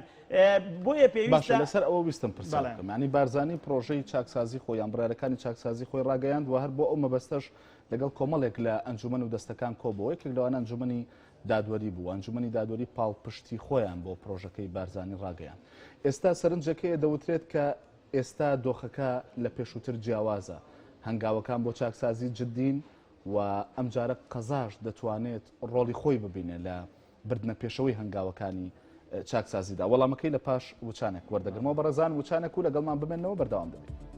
بۆیە پێویستە لەسەر ئەوە ویستم پرسیارکەم ینی بارزانی پرۆژەی چاکسازی خۆیان بڕارەکانی چاکسازی خۆی ڕاگەیاند و هەر بۆ ئەو مەبەستەش لەگەڵ کۆمەڵێک لە ئەنجومەن و دەستەکان کۆبەوە یەکێک لەوانە ئەنجومەنی دادوەری بوو ئەنجومەنی دادوەری پاڵپشتی خۆیان بۆ پرۆژەکەی بارزانی ڕاگەیان ئێستا سەرنجەکەی دەوترێت کە ئێستا دۆخەکە لە پێشووتر جیاوازە هەنگاوەکان بۆ چاکسازی جددین و ئەم جارە قەزاش دەتوانێت ڕۆڵی خۆی ببینێ لە بردنە پێشەوەی هەنگاوەکانی چاکسازیدا وەڵامەکەی لە پاش وچانێک وەردەگرمەوە بەڕێزان وچانێک و لەگەڵمان بمێنەوە بەردەوام دەبێت.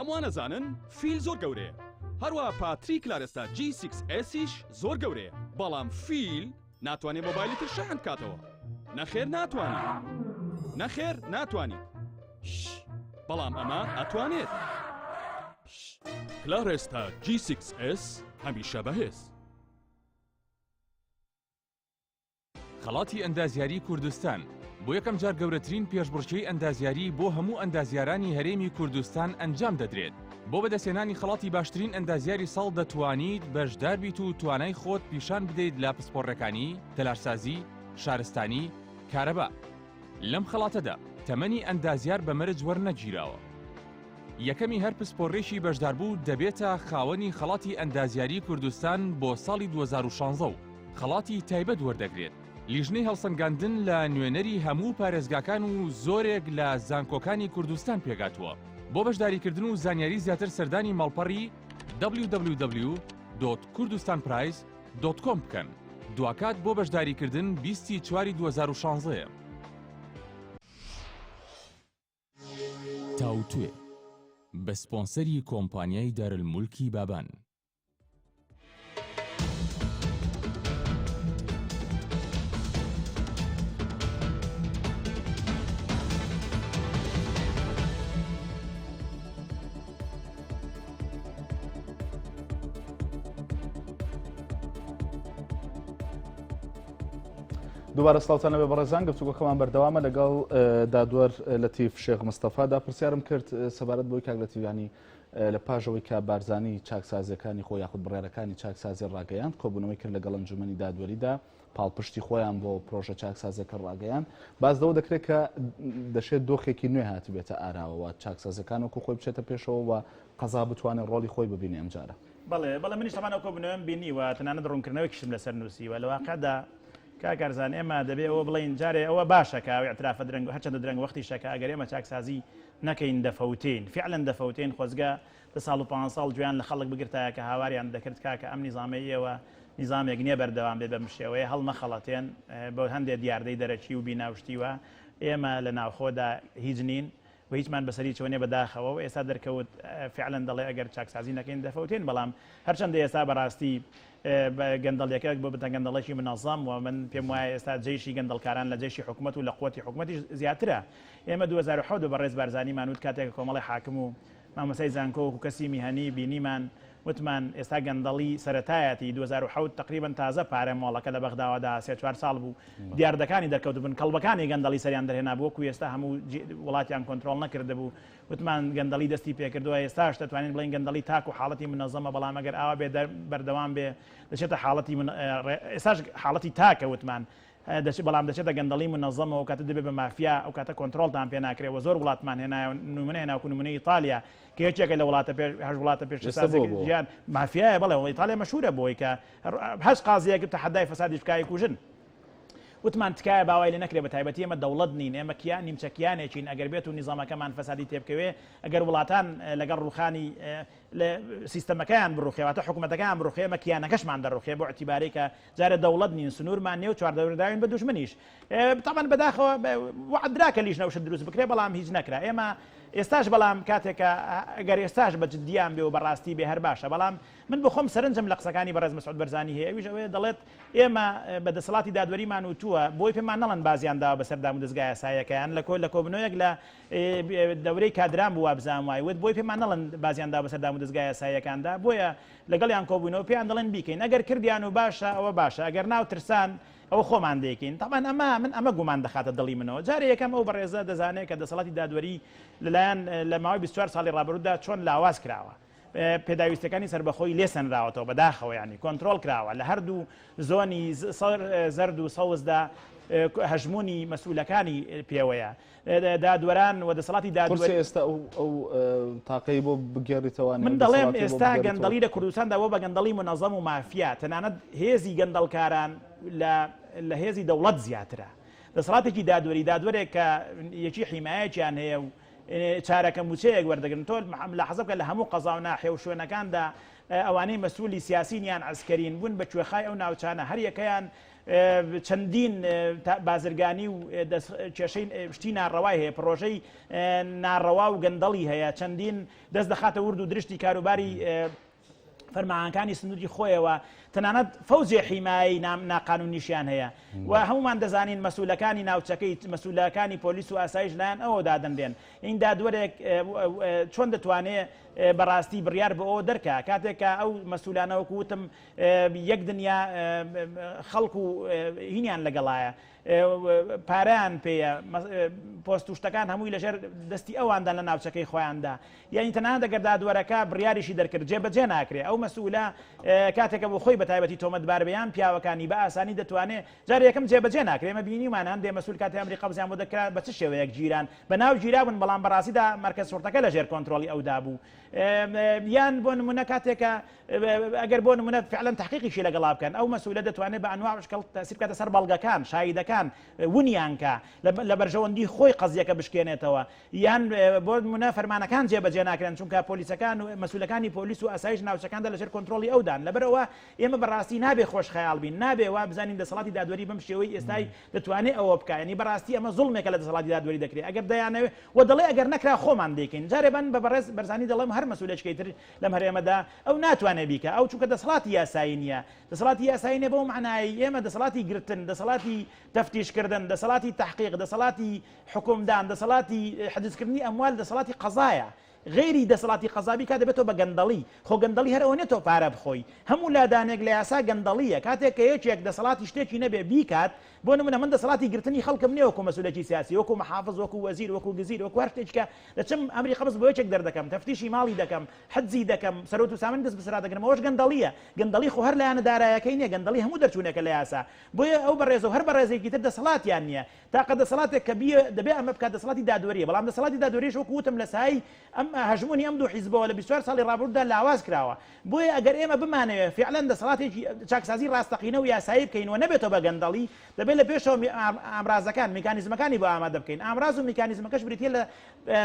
هەمووان ئەزانن فیل زۆر گەورەیە هەروە پاتری کلارستا G6Sیش زۆر گەورەیە بەڵام فیل ناتوانێت مۆبایلی تر شەحن بکاتەوە نەخێر ناتوانیت بەڵام ئەمە ئەتوانێت کلارستا G6S هەمیشە بەهێز خەڵاتی ئەندازیاری کوردستان بۆ یەکەم جار گەورەترین پێشبڕکێی ئەندازیاری بۆ هەموو ئەندازیارانی هەرێمی کوردستان ئەنجام دەدرێت بۆ بەدەستێنانی خەڵاتی باشترین ئەندازیاری ساڵ دەتوانیت بەشدار بیت و توانای خۆت پیشان بدەیت لە پسپۆڕەکانی تەلارسازی شارستانی کارەبا لەم خەڵاتەدا تەمەنی ئەندازیار بە مەرج وەرنەگیراوە یەکەمی هەر پسپۆڕێکی بەشداربوو دەبێتە خاوەنی خەڵاتی ئەندازیاری کوردستان بۆ ساڵی 2016 و خەڵاتی تایبەت وەردەگرێت لیژنەی هەڵسەنگاندن لە نوێنەری هەموو پارێزگاکان و زۆرێک لە زانکۆکانی کوردستان پێگاتووە بۆ بەشداریکردن و زانیاری زیاتر سەردانی ماڵپەڕی www.kurdistanprize.com بکەن دوکات بۆ بەشداریکردن 24/2016 تاوتوێ بە سپۆنسەری کۆمپانیای دارالمولکی بابان دووبارە سڵاوتانە بێ بەڕێزان گفتوگۆکەمان بەردەوامە لەگەڵ دادوەر لەتیف شێخ مستەفادا پرسیارم کرد سەبارەت بۆی کاک لەتیفانی لە پاژەوەی کە بارزانی چاکسازیەکانی خۆی یاخود بڕێرەکانی چاکسازی ڕاگەیاند کۆبوونەوەی کرد لەگەڵ ئەنجومەنی دادوەریدا پاڵپشتی خۆیان بۆ پرۆژە چاکسازیەکە ڕاگەیان بازدەوە دەکرێت کە دەشێت دۆخێکی نوێ هاتی بێتە ئاراوەوە چاکسازەکان وەکو خۆی بچێتە پێشەوە و قەزا بتوانێت ڕۆڵی خۆی ببینێ ئەم جارە بەڵێ منیش تەمانە کۆبوونەوەم بینیوە تەنانەت ڕوونکردنەوەیکیشم لەسەر نووسیوە لە واقعدا کاکارزان ئێمە دەبێت ئەوە بڵین جارێ ئەوە باشە کە ئەترافە درەنگ هەرچەندە درەنگ وەختی شەکە ئەگەر ئێمە چاکسازی نەکەین دەفەوتین فعلەن دەفەوتین خۆزگە 2 ساڵ گویان لە خەڵک بگرتایە کە هاواریان دەکرد کاکە ئەم نیزامەیەوە نیزامێک نییە بەردەوام بێ بەم شێوەیە هەڵمەخەڵەتێن بۆ هەندێک دیاردەی دەرەچی و بیناوشتیوە ئێمە لە ناوخۆدا هیچ نین و هیچمان بەسەری چۆنێ بەداخەوە و ئێستا دەرکەوت فعلەن دەڵێ ئەگەر چاکسازی نەکەین دەفەوتین بەڵام هەرچەندە ئێستا بەڕاستی گەندەڵیەکە بۆ بتە گەندەڵێکی منەظەم و من پێم وایە ئێستا جێشی گەندەڵکاران لە جێشی حکوومەت و لە قوتی حکوومەتی زیاترە ئێمە 2007 بەڕێز بارزانی مانوت کاتێک کۆمەڵی حاکم و مامۆسای زانکۆ و کەسی میهەنی بینیمان وتمان ئێستا گەندەڵی سەرەتایەتی 2007 تقریبان تازە پارە مۆڵەکە لە بەغداوەدا 3-4 ساڵ بوو دیاردەکانی دەرکەوت بن کەڵبەکانی گەندەڵی سەریان دەرهێنا بوو وەکو ئێستا هەموو وڵاتیان کۆنتترۆل نەکرده بوو وتمان گەندەڵی دەستی پێکردووە ئێستاش دەتوانین بڵین گەندەڵی تاک و حاڵەتی منەظەمە بەڵام ئەگەر ئاوا بێ بەردەوام بێ دەچێتە حاڵەتی ئێستاش حاڵەتی تاکە وتمان بەڵام دەچێتە گەندەڵی منەظەمەوە کاتە دەبێت بە مافیا ئەو کاتە کۆنتترۆلتان پێ ناکرێەوە زۆر وڵاتمان هێنا نمونە هێناوکو نمونەی ئیتالیا کە یەکێکە لە وڵاتە پێشسازیان مافیایە بڵێ ئیتالیا مەشهورە بۆی کە هەش قازیەکە تەحەدای فەسادی فکای کوژن وتمان تکایە باوای لێ نەکرێ بە تایبەتی ئێمە دەوڵەت نین ئێمە کیان نیمچە کیانێکین ئەگەر بێت و نیزامەکەمان فەسادی تێبکەوێ ئەگەر وڵاتان لەگەڵ ڕوخانی سیستەمەکەیان بڕوخێواتە حکوومەتەکان بڕوخێ ئەمە کیانەکەشمان دەڕوخێ بۆ اعتیباری کە جارە دەوڵەت نین سنوورمان نێو چواردەورداوین بە دوژمنیش تامان بەداخەوە وعدراکە لیژ نەوشت دروست بکرێ بەڵام هیچ نەکرا ئێمە ئێستاش بەڵام کاتێکە ئەگەر ئێستاش بە جددیان بێ و بەڕاستی بێ هەر باشە بەڵام من بخۆم سەرنجم لە قسەکانی بەڕێز مەسعود بەرزانی هەیە ئەویش ئەوەیە دەڵێت ئێمە بەدەسەڵاتی دادوەریمان وتووە بۆی پێمان نەڵەن بازیانداوە بەسەردام و دەستگای یاساییەکەیان لە کۆبنەوەیەک لە دەورەی کادران بووە بزانام وای وت بۆی پێمان نەڵەن بازیاندا بەسەردام و دەستگای یاساییەکاندا بۆیە لەگەڵیان کۆبوونەوە پێیان دەڵێن بیکەین ئەگەر کردیان و باشە ئەوە باشە ئەگەر ناو ترسان ئەو خۆمان دەیەکەین تامان ئەمە گومان دەخاتە دڵی منەوە جارێ یەکەم ئەو بەڕێزە دەزانێت کە دەسەڵاتی دادوەری لەلایەن لە ماوەی 24 ساڵی ڕابردوودا چۆن لاواز کراوە پێداویستەکانی سربەخۆی لێسەنراوەتەوە بەداخەوە ینی کۆنتترۆل کراوە لە هەردوو زۆنی زەرد و سەوزدا هەژمونی مەسئولەکانی پێوەیە دادوەران و دەسەڵاتی دادوەری ئێستا ئەو تاقەی بۆ بگەڕیتەوە من دەڵێم ئێستا گەندەڵی لە کوردستاندا بۆ بە گەندەڵی منەظەم و مافیا تەنانەت هێزی گەندەڵکاران لە هێزی دەوڵەت زیاترە دەسەڵاتێکی دادوەرێک کە یەکی حیمایەکیان هەیە و چارەکە موچەیەک وەردەگرن تۆ لە حەزەبکە لە هەموو قەزا و ناحێ و شوێنەکاندا ئەوانەی مەسئولی سیاسینیان ئەسکەرین بوون بە کوێخای ئەو ناوچانە هەر یەکەیان چەندین بازرگانی و کێشەی شتی ناڕەوای هەیە پرۆژەی ناڕەوا و گەندەڵی هەیە چەندین دەست دەخاتە ورد و درشتی کاروباری فەرمانەکانی سنووری خۆیەوە تەنانەت فەوزی حیمایی ناقانونیشیان هەیە و هەمومان دەزانین مەسئولەکانی ناوچەکەی مەسئولەکانی پۆلیس و ئاسایش لایەن ئەوە دادەندێن این دادوەرێک چۆن دەتوانێت بەڕاستی بڕیار بە ئەوە دەرکە کاتێکە ئەو مەسئولانەوەکو وتم یەک دنیا خەڵک و هینیان لەگەڵایە پارەیان پێیە پۆست و شتەکان هەمووی لەژێر دەستی ئەواندا لە ناوچەکەی خۆیاندا یعنی تەنانەت ئەگەر دادوەرەکە بڕیاریشی دەرکرد جێبەجێ ناکرێ ئەو مەسئولە کاتێکە بۆ خۆی بەتایبەتی تۆمەتبار بەیان پیاوەکانی بە ئاسانی دەتوانێت جارێ یەکەم جێبەجێ ناکرێ ئێمە بینیمان هەندێ مەسئول کاتی ئەمریکا قەبزیان بۆ دەکرا بە چ شێوەیەک جیران بەناو جیرابن بەڵام بەڕاستیدا مەرکەز شوڕتەکە لەژێر کۆنتترۆلی ئەودا بوو یان بۆ نمونە کاتێکە ئەگەر بۆ نمونە فعلا تحقیقیشی لەگەڵا بکەن ئەو مەسئولە دەتوانێت بە ئەنواع شکڵ تاثیر بکاتە سەر بەڵگەکان شایدەکان ونیانکە لە بەرژەوەندی خۆی قەزیەکە بشکێنێتەوە یان بۆ نمونە فەرمانەکان جێبەجێ ناکرێن چونکە پۆلیسەکان و مەسئولەکانی پۆلیس و ئاسایش ناوچەکاندا لەژێر کۆنتترۆلی ئەودان لەبەرەوە ئێمە بەڕاستی نابێ خۆش خەیاڵ بین نابێ وا بزانین دەسەڵاتی دادوەری بەم شێوەی ئێستای دەتوانێت ئەوە بکە ینی بەڕاستی ئەمە زوڵمێکە لە دەسەڵاتی دادوەری دەکرێت ئەگەر دەیانەوێت و دەڵێ ئەگەر نەکرا خۆمان دەیکەین جارێبان بە بەڕێز بەرزانی دەڵێم هەر مەسئولێکەی تر لەم هەرێمەدا ئەو ناتوانێت بیکە ئەو چونکە دەسەڵاتی یاسایی نییە دەسەڵاتی یاسایی نیە بەو معنایی ئێمە دەسەڵاتی گرتن دەسەڵاتی تەفتیشکردن دەسەڵاتی تحقیق دەسەڵاتی حکومدان دەسەڵاتی حجزکردنی ئەموال دەسەڵاتی قەزایە غێری دەسەڵاتی قەزابی کات دەبێتەوە بە گەندەڵی خۆ گەندەڵی هەرەوە نێتەوە پارە بخۆی هەموو لادانێک لە یاسا گەندەڵیە کاتێک کە یەکێک دەسەڵاتی شتێکی نەبێ بیکات بۆ نمونە من دەسەڵاتی گرتنی خەڵکم نییە وەکو مەسئولێکی سیاسی وەکو محافظ وەکو وەزیر وەکو گزیر وەکو هەر شتێککە دەچم ئەمری قەبز بۆ یەکێک دەردەکەم تەفتیشی ماڵی دەکەم حەجزی دەکەم سەرۆت و سامانی دەست بەسرا دەگرم ئەوەش گەندەڵیە گەندەڵی خۆ هەر لایەنە دارایەکەی نییە گەندەڵی هەموو دەرچوونێکە لە یاسا بۆیە ئەو بەڕێز و هەر بەڕێزێکی تر دەسەڵاتیان نییە تاقە دەسەڵاتێک کە دەبێ ئەمە بکات دەسەڵاتی دادوەریە بەڵام دەسەڵاتی دادوەریش وەکو وتم لە سای ئەم هەژمونی ئەم دوو حیزبەوە لە 24 ساڵی ڕابردوودا لاواز کراوە بۆیە ئەگەر ئێمە بمانەوێت فعلا دەسەڵاتێکی چاکسازی ڕاستەقینە و یاسایی بکەینەوە نەبێتەوە بە گەندەڵی دەبێت لە پێشەوە ئامرازەکان میکانیزمەکانی بۆ ئامادە بکەین ئامراز و میکانیزمەکەش بریتە لە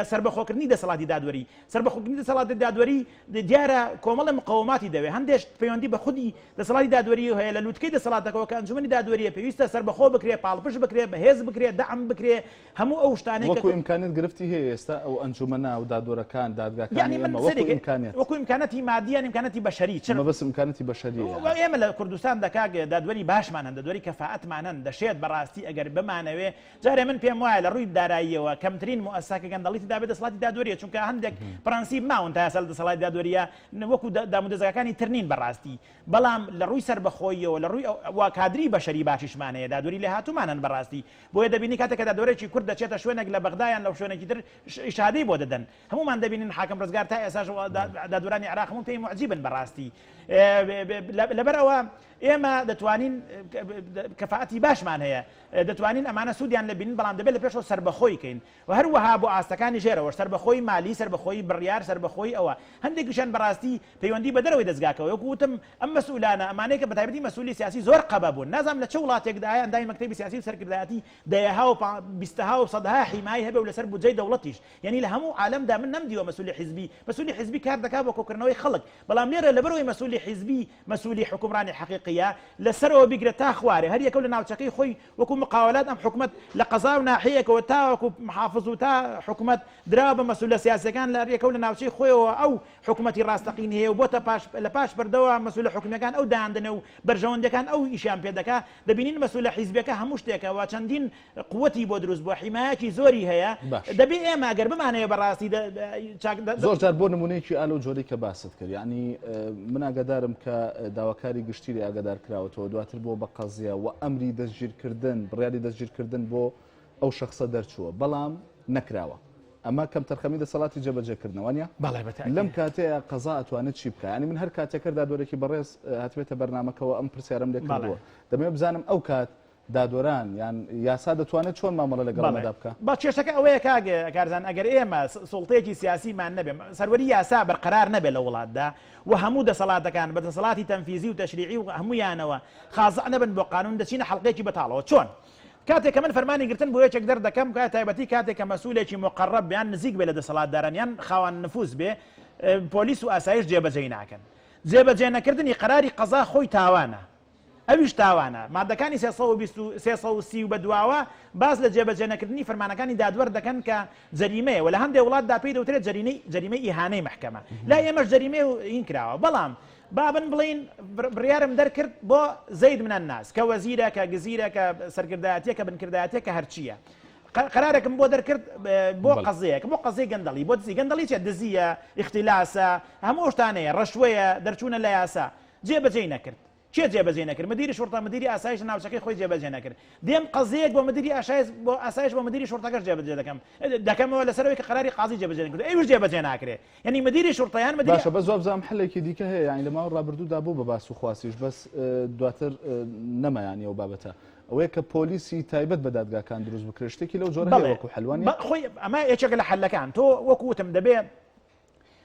سربەخۆکردنی دەسەڵاتی دادوەری سربەخۆکردنی دەسەڵاتی دادوەری دیارە کۆمەڵی مقاوماتی دەوێت هەندێک پەیوەندی بە خودی دەسەڵاتی دادوەری هەیە لە لووتکەی دەسەڵاتەکەەوە کە ئەنجومەنی دادوەریە پێویستە سربەخۆ بکرێت پاڵپش بکرێت بەهێز بکرێت دەعم بکرێت هەموو ئەو شتانەی وەکو ئیمکانیت گرفتی هەیە ئێستا ئەو ئەنجومەنە و دادوەرەکان سەرۆکیەکان دادگاکانی يعني ئێمە من وەکو سەرێک ئیمکانیات وەکو ئیمکانەتی مادیان ئیمکانەتی بەشەری ئەمە بەس ئیمکانەتی بەشەریە ئێمە لە کوردستان دەکاک دادوەری باشمان هەن دەدوەری کەفاعەتمان هەن دەشێت بەڕاستی ئەگەر بمانەوێ جارێ من پێم وایە لە ڕووی داراییەوە کەمترین مؤسساکە گەندەڵیتی دابێت دەسەڵاتی دادوەریە چونکە هەندێک پرەنسیب ماون تا ئێستا لە دەسەڵاتی دادوەریە وەکو دامودەزەکانی ترنین بەڕاستی بەڵام لە ڕووی سربەخۆیەوە لە ڕووی وا کادری بەشەری باشیشمان هەیە دادوەری لێ هاتوومان هەن بەڕاستی بۆیە دەبینی کاتێک کە دادوەرێکی کورد دەچێتە شوێنێک لە بەغدایان لەو شوێنێکی تر ئیشادەی بۆ دەدەن هەمومان دەبینین حاکم ڕزگار تا ئێساش دادوەرانی عراق هەموو پێی معجیبن بەڕاستی لەبەرەوە ئێمە دەتوانین کەفاعەتی باشمان هەیە دەتوانین ئەمانە سوودیان لە بینین بەڵام دەبێت لە پێشەوە سربەخۆی کەین و هەروەها بۆ ئاستەکانی ژێرەوە سربەخۆی مالی سربەخۆی بڕیار سربەخۆی ئەوە هەندێکیشان بەڕاستی پەیوەندی بە دەرەوەی دەستگاکەوە وەکوتم ئەم مەسئولانە ئەمانەیە کە بەتایبەتی مەسئولی سیاسی زۆر قەبە بوون نازانم لە چه وڵاتێکدایە ئەندامی مەکتەبی سیاسی و سەرکردایەتی دەیەها و بیستەها و سەدها حیمای هەبێ و لەسەر بودجەی دەوڵەتیش یعنی لە هەموو عالەمدا من نەمدیوە مەسئولی حیزبی کار دەکات بۆ کۆکردنەوەی خەڵک بەڵام لێرە لەبەرەوەی مەسئولی حیزبی مەسئولی حکومڕانی حەقیقیە لەسەرەوە بیگرێت تا خوارێ هەر یەکەو لە ناوچەکەی خۆی وەکو مقاولات ئەم حکومەت لە قەزا و ناحیەکەوە تاوەکو محافظ و تا حکومەت درا بە مەسئولە سیاسەکان لە یەکەو لە ناوچەی خۆیەوە ئەو حکومەتی ڕاستەقین هەیە و بۆتە لە پاش بەردەوە مەسئولە حکومەکان ئەو داهاندنە و بەرژەوەندەکان ئەو ئیشیان پێ دەکات دەبینین مەسئولە حیزبەکە هەموو شتێکەوە چەندین قووەتی بۆ دروست بووە حیمایەکی زۆری هەیە دەبێت ئێمە ئەگەر بمانەیە بەڕاستی زۆر جار بۆ نمونەیەکی ئالۆ جۆرەی کە باست کرد یعنی من ئاگادارم کە داواکاری گشتیری ئاگادار کراوەتەوە دواتر بۆ بە قەزیە و ئەمری دەستگیرکردن بڕیاری دەستگیرکردن بۆ ئەو شخصە دەرچووە بەڵام نەکراوە ئەمە کەم تەرخەمی دەسەڵاتی جێبەجێکردنەوە نیە لەم کاتەیە قەزا ئەتوانێت چی بکە ینی من هەر کاتێکەکە دادوەرێکی بەڕێز هاتوێتە بەرنامەکەەوە ئەم پرسیارم لێ کردووە دەمێ بزانم ئەو کات دادوەران یان یاسا دەتوانێت چۆن مامەڵە لەگەڵمەدا بکە با کێشەکە ئەوەیە کارزان ئەگەر ئێمە سوڵتەیەکی سیاسیمان نەبێ سەروەری یاسا بەرقەرار نەبێت لە وڵاتدا و هەموو دەسەڵاتەکان بە دەسەڵاتی تەنفیزی و تەشریعی و هەمویانەوە خازع نەبن بۆ قانون دەچینە حەڵقەیەکی بەتاڵەوە چۆن کاتێک کە من فەرمانی گرتن بۆ یەکێک دەردەکەم کات تایبەتی کاتێک کە مەسئولێکی مقەڕەب بیان نزیک بێ لە دەسەڵاتداران یان خاوەن نفوذ بێ پۆلیس و ئاسایش جێبەجێ ناکەن جێبەجێ نەکردنی قەراری قەزا خۆی تاوانە ئەویش تاوانە مادەکانی 330 و بەدواوە باز لە جێبەجێ نەکردنی فەرمانەکانی دادوەر دەکەن کە جەریمەیە و لە هەندێک وڵاتدا پێی دەوترێت جەریمەی ئیهانەی محکەمە لا ئێمەش جەریمەی و هین کراوە بەڵام بابن بڵین بڕیارم دەرکرد بۆ زەید منە الناس کە وەزیرە کە گزیرە کە سەرکردایەتیە کە بنکردایەتیە کە هەرچیە قرارێکم بۆ دەرکرد بۆ قەزەیەک بۆ قەزەی گەندەڵی بۆ دزی گەندەڵی چێت دزیە اختیلاسە هەموو شتانەیە ڕەشوەیە دەرچوونە لە یاسا جێبەجێ نەکرد چێ جێبەجێ نەکرد مدیری شورتا مدیری ئاسایش ناوچەکەی خۆی جێبەجێ نەکرد دێم قەزەیەک بۆ مدیری ئاسایش بۆ مدیری شورتەکەش جێبەجێ دەکەمەوە لەسەرەوەی کە قەراری قازی جێبەجێ نەکرد ئەوش جێبەجێ ناکرێت یعنی مدیری شورتەیان مدیری باشە بە زۆر بزانم حلێکی دیکە هەیە یعنی لە ماوە ڕابردوودا بوو بە باس و خواسیش بەس دواتر نەمایانی ئەو بابەتە ئەوەیە کە پۆلیسی تایبەت بە دادگاکان دروست بکرێت شتێکی لەو جۆرە هەیە وەکو حەلوانی خۆی ئەمە یەکێک لە حەلەکان تۆ وەکوتم دەبێت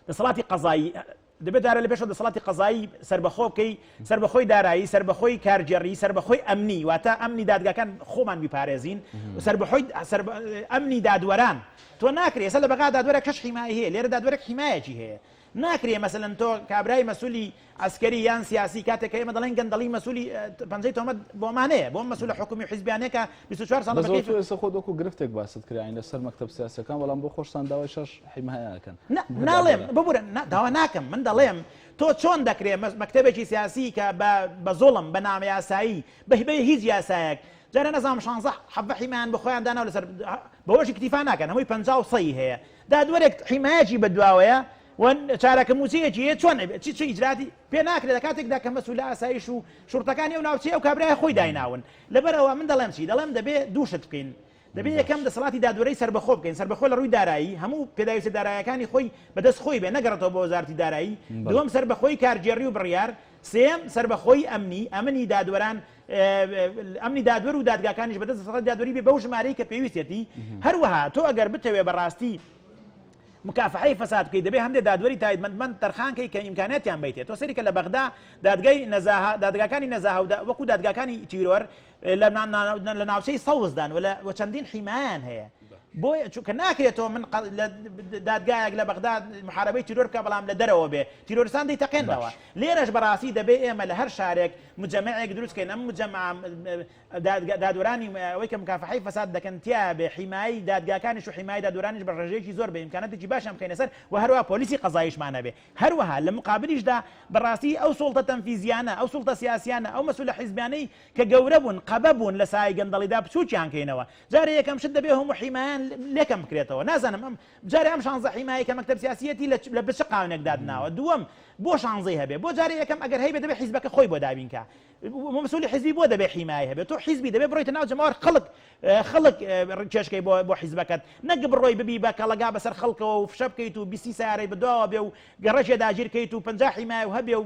دەسەڵاتی قەزایی دەبێت دارە لە پێشەوە دەسەڵاتی قەزایی سربەخۆ بکەی سربەخۆی دارایی سربەخۆی کارگەڕی سربەخۆی ئەمنی واتە ئەمنی دادگاکان خۆمان بیپارێزین سربەخۆی ئەمنی دادوەران تۆ ناکرێ ئێستا لە بەغا دادوەرێک کەش حیمای هەیە لێرە دادوەرێک حیمایەکی هەیە ناکرێ مەسەلەن تۆ کابرای مەسئولی عسکەری یان سیاسی کاتێک ئێمە دەڵێن گەندەڵی مەسئولی پەنجەی تۆمەت بۆمانەیە بۆ مەسئولە حکومی حیزبیانەیە کە 24 ساڵ بەکەیف ئێستا خۆ دۆکو گرفتێک باست کراین لەسەر مەکتەب سیاسەکان بەڵام بۆ خۆشتان داوای شەش حیمایەکەن ناڵێم ببورە داوا ناکەم من دەڵێم تۆ چۆن دەکرێت مەکتەبێکی سیاسی کە بە زۆڵم بە نامە یاسایی بە هیبەی هیچ یاسایەک جارە نەزانم 16 حەبە حیمان بە خۆیان داناو لەسەر بەوەشی کتیفا ناکەن هەمووی 50 و 100 هەیە دادوەرێک حیمایەکی بەدواوەیە چارەکە موچەیەکی چۆن چی ئیجراتی پێ ناکرێت کاتێکدا کە مەسئولە ئاسایش و شورتەکانی ئەو ناوچەیە ئەو کابرای خۆی دایناون لەبەرەوە من دەڵێم چی دەڵێم دەبێت دووشت بکەین دەبێت یەکەم دەسەڵاتی دادوەرەی سربەخۆ بکەین سربەخۆ لە ڕووی دارایی هەموو پێداویستە داراییەکانی خۆی بەدەست خۆی بێ نەگەڕێتەوە بۆ وەزارەتی دارایی دووەم سربەخۆی کارگێڕی و بڕیار سێم سربەخۆی ئەمنی دادوەران ئەمنی دادوەر و دادگاکانیش بەدەست دەسەڵاتی دادوەری بێ بەو ژمارەی کە پێویستێتی هەروەها تۆ ئەگەر بتەوێ بەڕاستی مکافحەی فەساد بکەیت دەبێت هەندێک دادوەری تایبەتمەند تەرخانکەی کە ئیمکانیاتیان بیتێت تۆ سەری کە لە بەغدا دادگاکانی نەزاهە وەکو دادگاکانی تیرۆر لە ناوچەی سەوزدان و چەندین حیمایان هەیە بۆیە چونکە ناکرێتەوە من دادگایەک لە بەغداد محاربەی تیرۆر بکە بەڵام لە دەرەوە بێ تیرۆریستان دەیتەقێنەوە لێرەش بەڕاستی دەبێ ئێمە لە هەر شارێک مجەمەعێک دروستکەین ئەم مجەمع دادوەرانی ئەوەی کە مکافحەی فەساد دەکەن تیا بێ حیمایی دادگاکانیش و حیمایی دادوەرانیش بە ڕێژەیەکی زۆر بە ئیمکاناتێکی باشم بکەینە سەر و هەروە پۆلیسی قەزاییشمانە بێ هەروەها لە مقابلیشدا بەڕاستی ئەو سوڵتە تەنفیزیانە ئەو سوڵتە سیاسیانە ئەو مەسئولە حیزبیانەی کە گەورە بوون قەبە بوون لە سای گەندەڵیدا بچووکیان کەینەوە جارێ یەکەم شت دەبێ هەموو حیمایان لێکم بکرێتەوە نازانم ئەم جارێ ئەم شانزە حیمایی کە مەکتەب سیاسیەتی لە بچ قاونێک دادناوە دووەم بۆ شانزەی هەبێ بۆ جارێ یەکەم ئەگەر هەیبێ دەبێ حیزبەکە خۆی بۆ دابینکە مەسئولی حیزبی بۆ دەبێ حیمایی هەبێت تۆ حیزبی دەبێ بڕۆیتە ناو جەماوەر خەڵک کێشکەی بۆ حیزبەکەت نەک بڕۆی ببی بە کەڵەگا بەسەر خەڵکەوە و فشە بکەیت و بیستی سیارەی بەدواوە بێ و گەڕەشێ داگیرکەیت و 50 حیمای و هەبێ و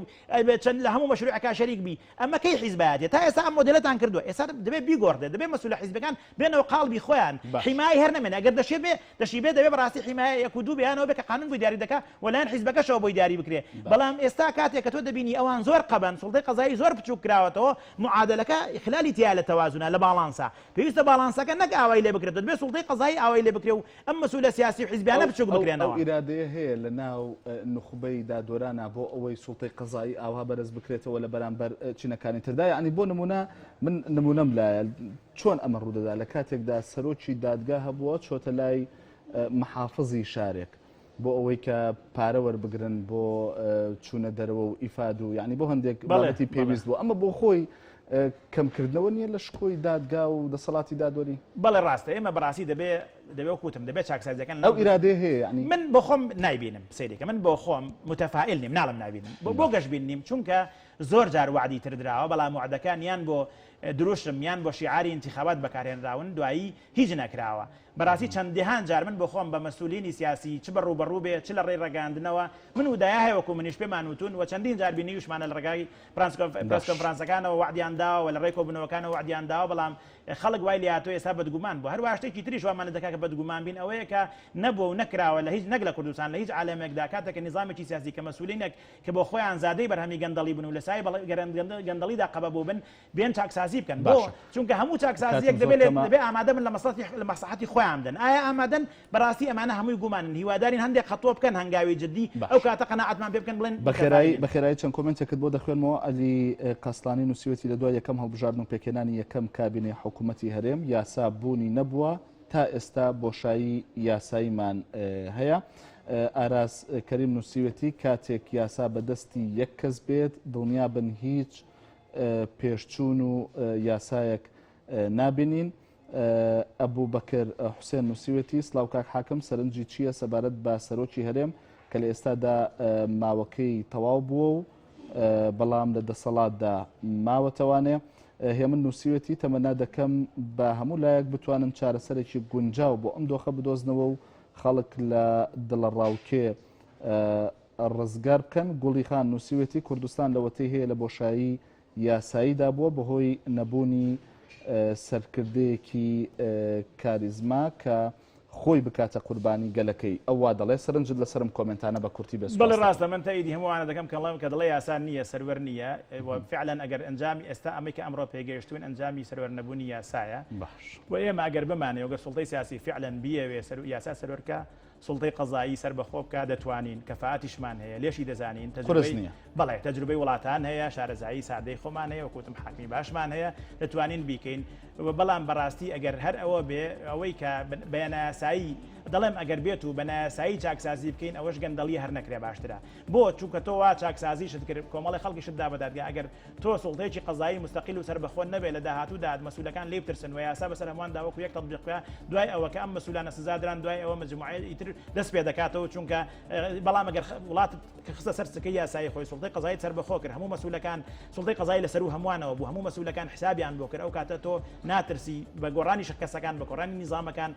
چەند لە هەموو مەشروعەکە شەریک بی ئەمە کەی حیزبایەتێ تا ئێستا ئەم مۆدلەتان کردووە ئێستا دەبێ بیگۆڕدێ دەبێ مەسئولە حیزبەکان بێنەوە قاڵبی خۆیان حیمای هەر نەمێنێ ئەگەر دەشی بێ دەبێ بەڕاستی حیمای یەک و دوو بێیانەوە بێ کە قانون بۆی دیاری دەکات وەلایەن حیزبەکەشەوە بۆی دیاری بکرێ بەڵام ئێستا کاتێک کە تۆ دەبینی ئەوان زۆر قەبەن سوڵتەی قەزایی زۆر بچووک کراوەتەوە معادلەکە ئیخلالی تیا لە تەوازونە لە باڵانسا پێویستە باڵانسەکە نەک ئاوای لێ بکرێت دەبێ سوڵتەی قەزایی ئاوای لێ بکرێ و ئەم مەسئولە سیاسی و حیزبیانە بچووک بکرێنەوە ئەو ئیرادەیە هەیە لە ناو نخبەی دادوەرانە بۆ ئەوەی سوڵتەی قەزایی ئاوا بەرز بکرێتەوە لە بەرامبەر چینەکانی تردا یعنی بۆ نمونە من نمونەم لایە چۆن ئەمە ڕوودەدا لە کاتێکدا سەرۆکی دادگا هەبووە چۆتە لای محافظی شارێک بۆ ئەوەی کە پارە وەربگرن بۆ چوونە دەرەوە و ئیفاد و یعنی بۆ هەندێک بابەتی پێویست بوو ئەمە بۆ خۆی کەمکردنەوە نییە لە شکۆی دادگا و دەسەڵاتی دادوەری بەڵێ ڕاستە ئێمە بەڕاستی دەبێ وەکوتم دەبێت چاکسازیەکان ئەو ئیرادێ هەیە ینی من بۆ خۆم نایبینم سەیرێکە من بۆ خۆم متەفائل نیم ناڵم نابینم بۆ گەشتبین نیم چونکە زۆر جار وعدی تردراوە بەڵام وعدەکان یان بۆ دروشم یان بۆ شیعاری انتخابات بەکارهێنراون دوایی هیچ نەکراوە بەڕاستی چەندێهان جار من بۆ خۆم بە مەسئولینی سیاسی چ بەڕوبەڕوو بێ چ لە ڕێی ڕێگەاندنەوە من ودایە هەیە وەکو منیش پێمان وتون و چەندین جار بینی وشمانە لە ڕێگای پرەس کۆنفرانسەکانەوە وعدیان داوە و لە ڕێی کۆبوونەوەکانەوە وعدیان داوە بەڵام خەڵک وای لە هاتووە ئێستا بەدگومان بوو هەروە شتێکی تریش وامانە دەکات کە بەدگومان بین ئەوەیە کە نەبووە و نەکراوە لە هیچ نەک لە کوردستان لە هیچ عالەمێکدا کاتێک نظامێکی سیاسی کە مەسئولینێک کە بۆ خۆیان زادەی بەرهەمی گەندەڵی بن و لە سای گەندەڵیدا قەبە بوو بن بێن چاکسازی بکەن بۆ چونکە هەموو چاکسازیەک دەبێت ئامادە بن لە مەسلحەتی خۆیان بدەن ئایا ئامادەن بەڕاستی ئەمانە هەمووی گومانن هیوادارین هەندێک خەتۆ بکەن هەنگاوی جددی ئەو کاتە قەناعەتمان پێ بکەن بڵێن بەخێرایی چەند کۆمنتێکت بۆ دەخوێنمەوە ئەلی قەسڵانی نووسیوەتی لە دوای یەکەم هەڵبژاردن و پێکێنانی یەکەم کابینەی حکوومەتی هەرێم یاسا بوونی نەبووە تا ئێستا بۆشایی یاساییمان هەیە ئاراس کەریم نووسیوەتی کاتێک یاسا بەدەستی یەک کەس بێت دڵنیا بن هیچ پێشچوون و یاسایەک نابینین ئەبوو بەکر حوسێن نووسیوەتی سڵاو کاک حاکم سەرنجی چییە سەبارەت بە سەرۆکی هەرێم کە لە ئێستادا ماوەکەی تەواو بووە و بەڵام لە دەسەڵاتدا ماوەتەوانێ هێمن نووسیوەتی تەمەنا دەکەم بە هەموو لایەک بتوانن چارەسەرێکی گونجاو بۆ ئەم دۆخە بدۆزنەوە و خەڵک لە دڵە ڕاوکێ ڕزگار بکەن گوڵی خان نووسیوەتی کوردستان لەوەتەی هەیە لە بۆشایی یاساییدا بووە بەهۆی نەبوونی سەرکردەیەکی کاریزما کە خۆی بکاتە قوربانی گەلەکەی ئەووا دەڵێ سەرنجت لەسرم کۆمنتانە بە کورتی بێت بەڵێ ڕاستە من تاییدی هەمووانە دەکەم کە دڵێ یاسان نییە سەروەر نییە فعلەن ئەگەر ئەنجامی ئێستا ئەمەی کە ئەمڕۆ پێگەیشتوون ئەنجامی سەروەر نەبوونی یاسایە و ئێمە ئەگەر بمانێ وەگەر سوڵتەی سیاسی فعلەن بیەوێ یاسا سەروەرکە سوڵتەی قەزایی سەر بەخۆ بکە دەتوانین کەفاعەتیشمان هەیە لێشی دەزانین بەڵێ تەجروبەی وڵاتان هەیە شارەزایی سادەی خۆمان هەیە وەکوتم حاکمی باشمان هەیە دەتوانین بیکەین بەڵام بەڕاستی ئەگەر هەر ئەوە بێ ئەوەی کە بەیانایاسایی دەڵێم ئەگەر بێت و بەنایاسایی چاکسازی بکەین ئەوەش گەندەڵی هەر نەکرێ باشترە بۆ چونکە تۆ وا چاکسازیشت کرد کۆمەڵی خەڵکیشت دا بە دادگا ئەگەر تۆ سوڵتەیەکی قەزایی مستەقیل و سەربەخۆ نەبێت لە داهاتوودا مەسئولەکان لێ بترسن و یاسا بەسەر هەمووان داوەکو یەک تەطبیقکە دوای ئەوە کە ئەم مەسئولانە سزادران دوای ئەوە مجموعەی ئیتر دەست پێ دەکاتەوە چونکە بەڵام ئەگەر وڵات خستە سەر سکەی یاسایی خۆی سوڵتەی قەزایی سەربەخۆ کرد هەموو مەسئولەکان سوڵتەی قەزایی لەسەر و هەمووانەوە بوو هەموو مەسئولەکان حسابیان بۆ کرد ئەو کاتە تۆ ناترسی بە گۆڕانی شەکەسەکان بە گۆڕانی نیزامەکان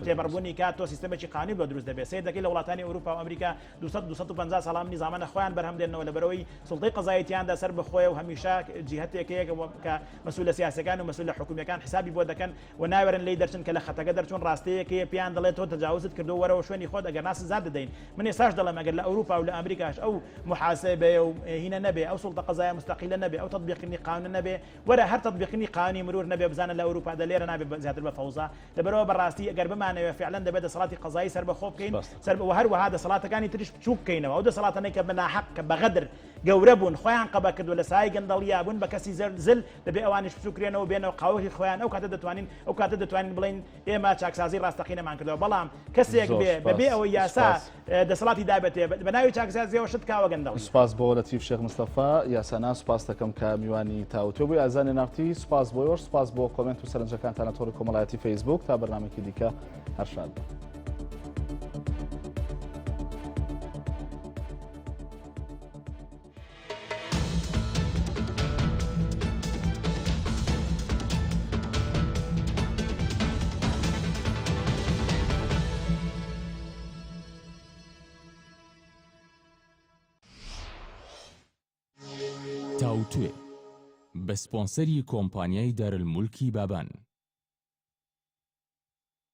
تێبەربوونی کات تۆ سیستەمێکی قانونی بۆ دروست دەبێت سێ دەکەی لە وڵاتانی ئەوروپا و ئەمریکا 250 ساڵان نیزامانە خۆیان بەرهەم دێنەوە لەبەرەوەی سوڵتەی قەزاییتیاندا سەر بەخۆیە و هەمیشە جیهەتێکەیەک کە مەسئول لە سیاسەکان و مەسئول لە حکوومیەکان حسابی بۆ دەکەن و ناوێرن لی دەرچن کە لە خەتەکە دەرچوون ڕاستەیەکەیە پیان دەڵێت تۆ تەجاوز حوزت کردو وەرەوە شوێنی خۆت ئەگەر ناس زاد دەدەین من ێساش دەڵێم ئەگەر لە ئەوروپا و لە ئەمریکاش ئەو محاسبە و هینە نەبێ ئەو سوڵتە قەزایە مستەقیلە نەبێ ئەو تطبیقنی قانون نەبێ وەرە هەر تطبیقنی قانونی مرور نەبێ بزانە لە ئەوروپا دە لێرە نابێ زیاتر بە فەوزا لەبەرەوە بەڕاستی ئەگەر بمانەوە فعلا دەبێت دەسەڵاتی قەزایی سەر بەخۆ بکەین سەر و هەروەها دەسەڵاتەکانی تریش بچووک بکەینەوە ئەو دەسەڵاتانەی کە بەناحەق کە بەغەدر گەورە بوون خۆیان قەبە کردووە لە سای گەندەڵیا بوون بە کەسی زل دەبێ ئەوانش بچووکرێنەوە بێنەوە قاوەی خۆیان ئەو کاتە دەتوانین ئەو کاتە دەتوانین بڵین ئێمە چاکسازی ڕاستەقینەمان کردەوە بەڵام کەسێک بێ بەبێ ئەوەی یاسا دەسەڵاتی دابێتێ بە ناوی چاکسازیەوە شت کاوە گەندەڵ. سوپاس بۆ لەتیف شێخ مستەفا یاسانا سوپاس دەکەم کە میوانی تاوتۆ بووی ئازانی نارتی سوپاس بۆیەوە سوپاس بۆ کۆمنت و سەرنجەکانتانە تۆڕی کۆمەڵایەتی فەیسبوک تا بەرنامێکی دیکە هەر شاد بن. تاوتوێ بە سپۆنسەری کۆمپانیای دارالمولکی بابان